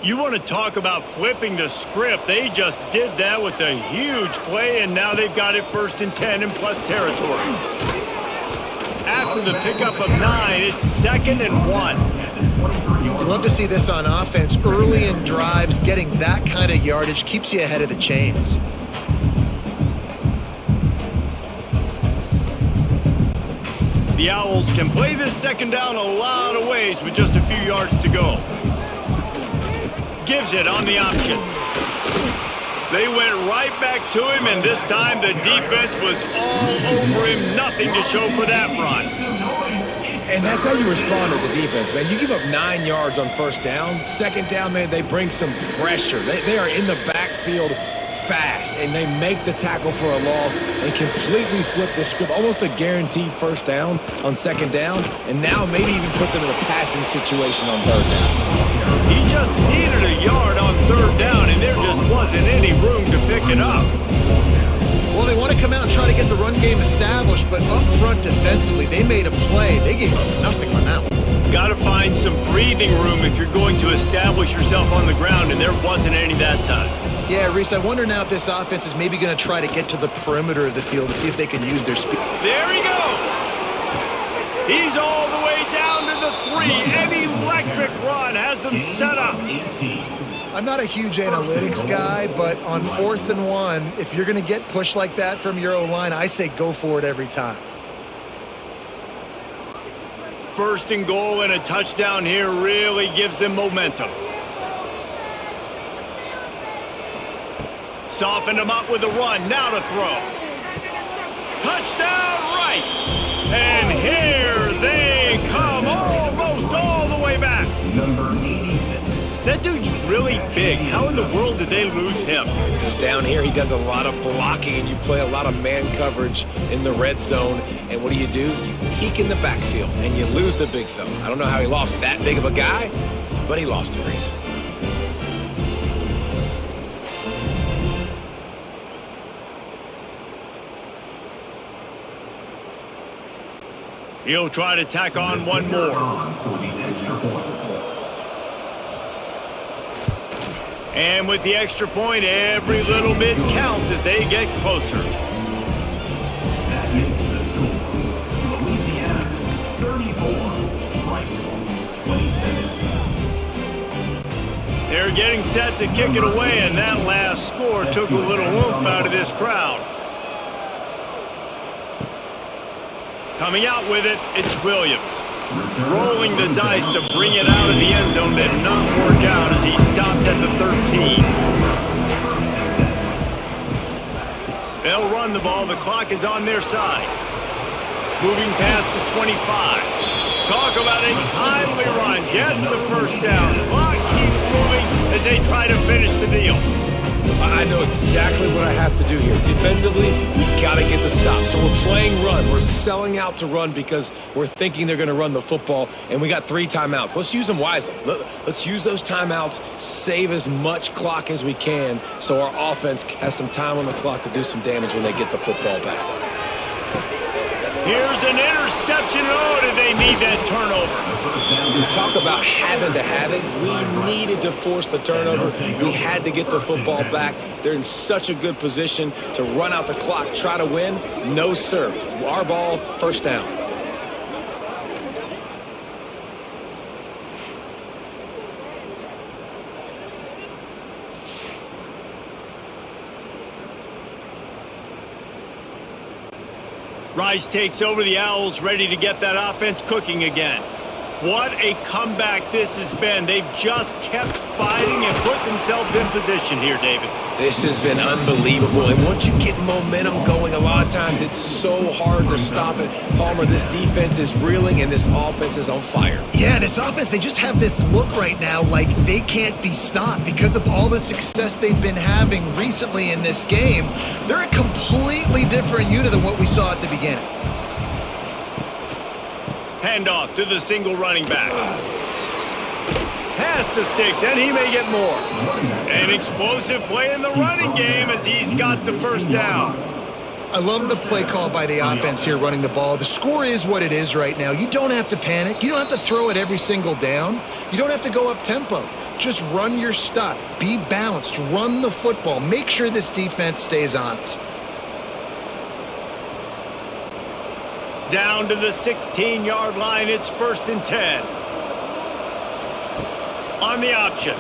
You want to talk about flipping the script. They just did that with a huge play, and now they've got it 1st and 10 in plus territory. After the pickup of 9, it's 2nd and 1. You love to see this on offense. Early in drives, getting that kind of yardage keeps you ahead of the chains. The Owls can play this 2nd down a lot of ways with just a few yards to go. Gives it on the option. They went right back to him, and this time the defense was all over him. Nothing to show for that run. And that's how you respond as a defense, man. You give up 9 yards on 1st down. 2nd down, man, they bring some pressure. They are in the backfield fast, and they make the tackle for a loss and completely flip the script. Almost a guaranteed 1st down on 2nd down, and now maybe even put them in a passing situation on 3rd down. He just needed a yard on 3rd down, and there just wasn't any room to pick it up. Well, they want to come out and try to get the run game established, but up front defensively, they made a play. They gave up nothing on that one. Got to find some breathing room if you're going to establish yourself on the ground, and there wasn't any that time. Yeah, Reese, I wonder now if this offense is maybe going to try to get to the perimeter of the field to see if they can use their speed. There he goes. He's all the way down to the 3. An electric run has him set up. I'm not a huge analytics guy, but on 4th and 1, if you're going to get pushed like that from your O-line, I say go for it every time. 1st and goal and a touchdown here really gives them momentum. Softened him up with a run. Now to throw. Touchdown, Rice. And here they come, almost all the way back. Number 86. That dude's really big. How in the world did they lose him? Because down here he does a lot of blocking and you play a lot of man coverage in the red zone. And what do? You peek in the backfield and you lose the big fella. I don't know how he lost that big of a guy, but he lost him, Reese. He'll try to tack on one more. For the extra point. And with the extra point, every little bit counts as they get closer. That makes the score. Louisiana 34, Rice 27. They're getting set to kick it away, and that last score took a little oomph out of this crowd. Coming out with it, it's Williams. Rolling the dice to bring it out of the end zone did not work out as he stopped at the 13. They'll run the ball. The clock is on their side. Moving past the 25. Talk about a timely run. Gets the first down. Clock keeps moving as they try to finish the deal. I know exactly what I have to do here. Defensively, we got to get the stop. So we're playing run. We're selling out to run because we're thinking they're going to run the football, and we got 3 timeouts. Let's use them wisely. Let's use those timeouts, save as much clock as we can so our offense has some time on the clock to do some damage when they get the football back. Here's an interception. Oh, did they need that turnover? You talk about having to have it. We needed to force the turnover. We had to get the football back. They're in such a good position to run out the clock, try to win. No, sir. Our ball, first down. Rice takes over. The Owls ready to get that offense cooking again. What a comeback this has been. They've just kept fighting and put themselves in position here, David. This has been unbelievable. And once you get momentum going, a lot of times it's so hard to stop it. Palmer, this defense is reeling and this offense is on fire. Yeah, this offense, they just have this look right now like they can't be stopped because of all the success they've been having recently in this game. They're a completely different unit than what we saw at the beginning. Handoff to the single running back. Pass the sticks, and he may get more. An explosive play in the running game as he's got the first down. I love the play call by the offense here running the ball. The score is what it is right now. You don't have to panic. You don't have to throw it every single down. You don't have to go up tempo. Just run your stuff. Be balanced. Run the football. Make sure this defense stays honest. Down to the 16-yard line, it's 1st and 10. On the option.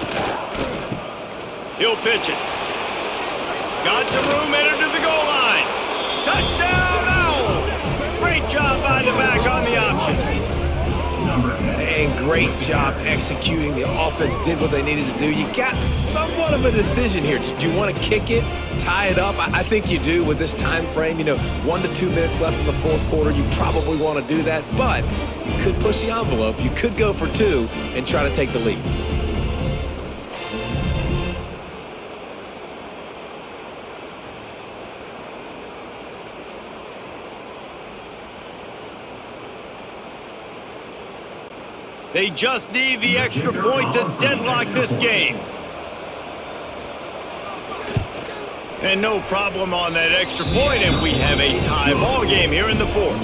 He'll pitch it. Got some room, entered to the goal line. Touchdown, Owls! Great job by the back on the option. And great job executing. The offense did what they needed to do. You got somewhat of a decision here. Do you want to kick it, tie it up? I think you do with this time frame. 1 to 2 minutes left in the 4th quarter. You probably want to do that, but you could push the envelope. You could go for 2 and try to take the lead. They just need the extra point to deadlock this game. And no problem on that extra point, and we have a tie ball game here in the 4th.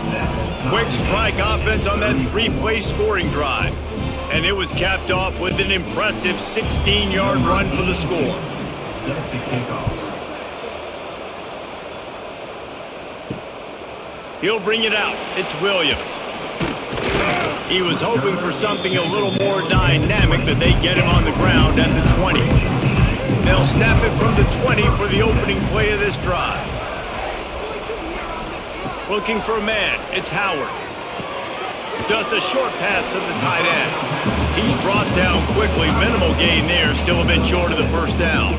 Quick strike offense on that three-play scoring drive. And it was capped off with an impressive 16-yard run for the score. Set to kick off. He'll bring it out. It's Williams. He was hoping for something a little more dynamic, but they get him on the ground at the 20. They'll snap it from the 20 for the opening play of this drive. Looking for a man. It's Howard. Just a short pass to the tight end. He's brought down quickly. Minimal gain there. Still a bit short of the first down.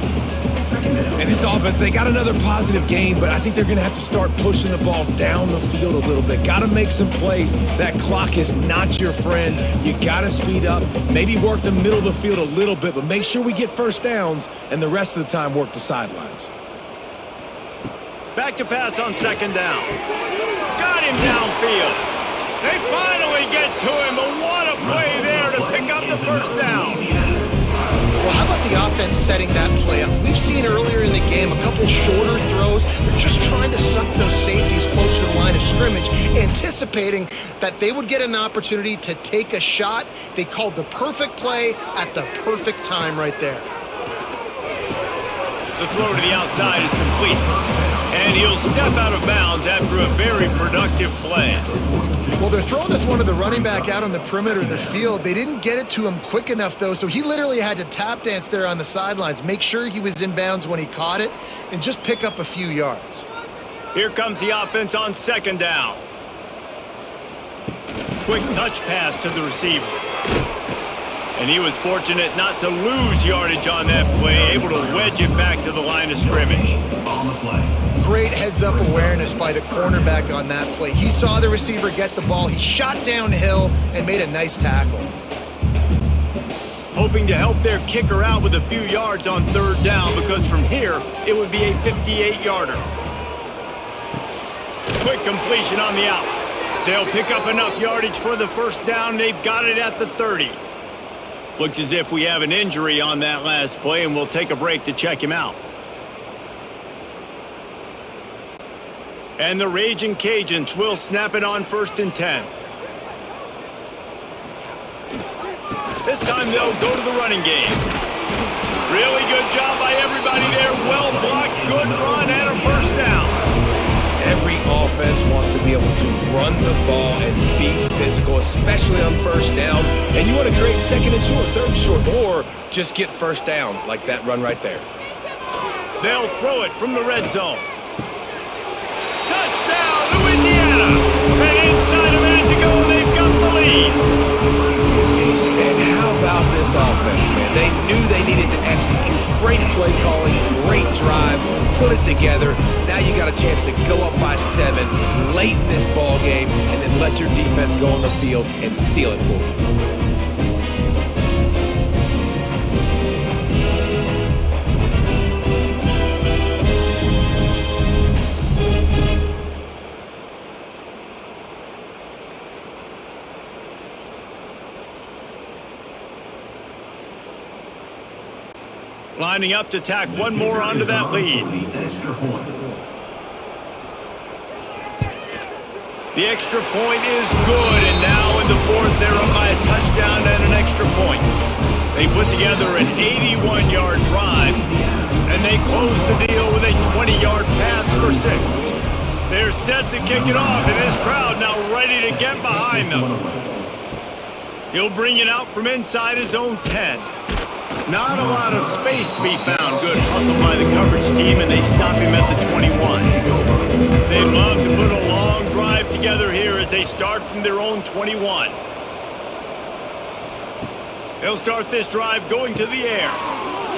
And this offense, they got another positive game, but I think they're going to have to start pushing the ball down the field a little bit. Got to make some plays. That clock is not your friend. You got to speed up, maybe work the middle of the field a little bit, but make sure we get first downs and the rest of the time work the sidelines. Back to pass on second down. Got him downfield. They finally get to him, but what a play there to pick up the first down. Well, how about the offense setting that play up? We've seen earlier in the game a couple shorter throws. They're just trying to suck those safeties closer to the line of scrimmage, anticipating that they would get an opportunity to take a shot. They called the perfect play at the perfect time right there. The throw to the outside is complete. And he'll step out of bounds after a very productive play. Well, they're throwing this one to the running back out on the perimeter of the field. They didn't get it to him quick enough, though, so he literally had to tap dance there on the sidelines, make sure he was in bounds when he caught it, and just pick up a few yards. Here comes the offense on second down. Quick touch pass to the receiver. And he was fortunate not to lose yardage on that play, able to wedge it back to the line of scrimmage. On the play. Great heads-up awareness by the cornerback on that play. He saw the receiver get the ball. He shot downhill and made a nice tackle. Hoping to help their kicker out with a few yards on third down, because from here, it would be a 58-yarder. Quick completion on the out. They'll pick up enough yardage for the first down. They've got it at the 30. Looks as if we have an injury on that last play, and we'll take a break to check him out. And the Raging Cajuns will snap it on 1st and 10. This time they'll go to the running game. Really good job by everybody there. Well blocked, good run, and a first down. Every offense wants to be able to run the ball and be physical, especially on first down. And you want to create second and short, third and short, or just get first downs like that run right there. They'll throw it from the red zone. Touchdown, Louisiana! And inside a minute to go, they've got the lead. And how about this offense, man? They knew they needed to execute. Great play calling, great drive, put it together. Now you got a chance to go up by 7 late in this ball game, and then let your defense go on the field and seal it for you. Lining up to tack one more onto that lead. The extra point is good, and now in the fourth, they're up by a touchdown and an extra point. They put together an 81-yard drive, and they close the deal with a 20-yard pass for 6. They're set to kick it off, and this crowd now ready to get behind them. He'll bring it out from inside his own 10. Not a lot of space to be found. Good hustle by the coverage team, and they stop him at the 21. They'd love to put a long drive together here as they start from their own 21. They'll start this drive going to the air.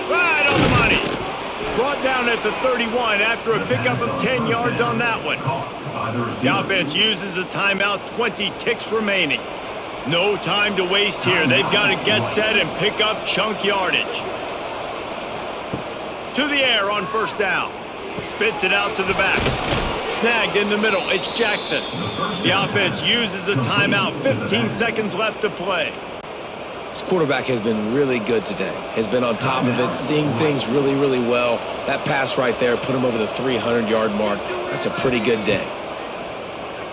Right on the money. Brought down at the 31 after a pickup of 10 yards on that one. The offense uses a timeout, 20 ticks remaining. No time to waste here. They've got to get set and pick up chunk yardage. To the air on first down. Spits it out to the back. Snagged in the middle. It's Jackson. The offense uses a timeout. 15 seconds left to play. This quarterback has been really good today. Has been on top of it, seeing things really, really well. That pass right there put him over the 300-yard mark. That's a pretty good day.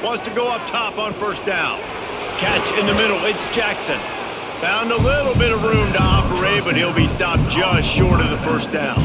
Wants to go up top on first down. Catch in the middle. It's Jackson. Found a little bit of room to operate, but he'll be stopped just short of the first down.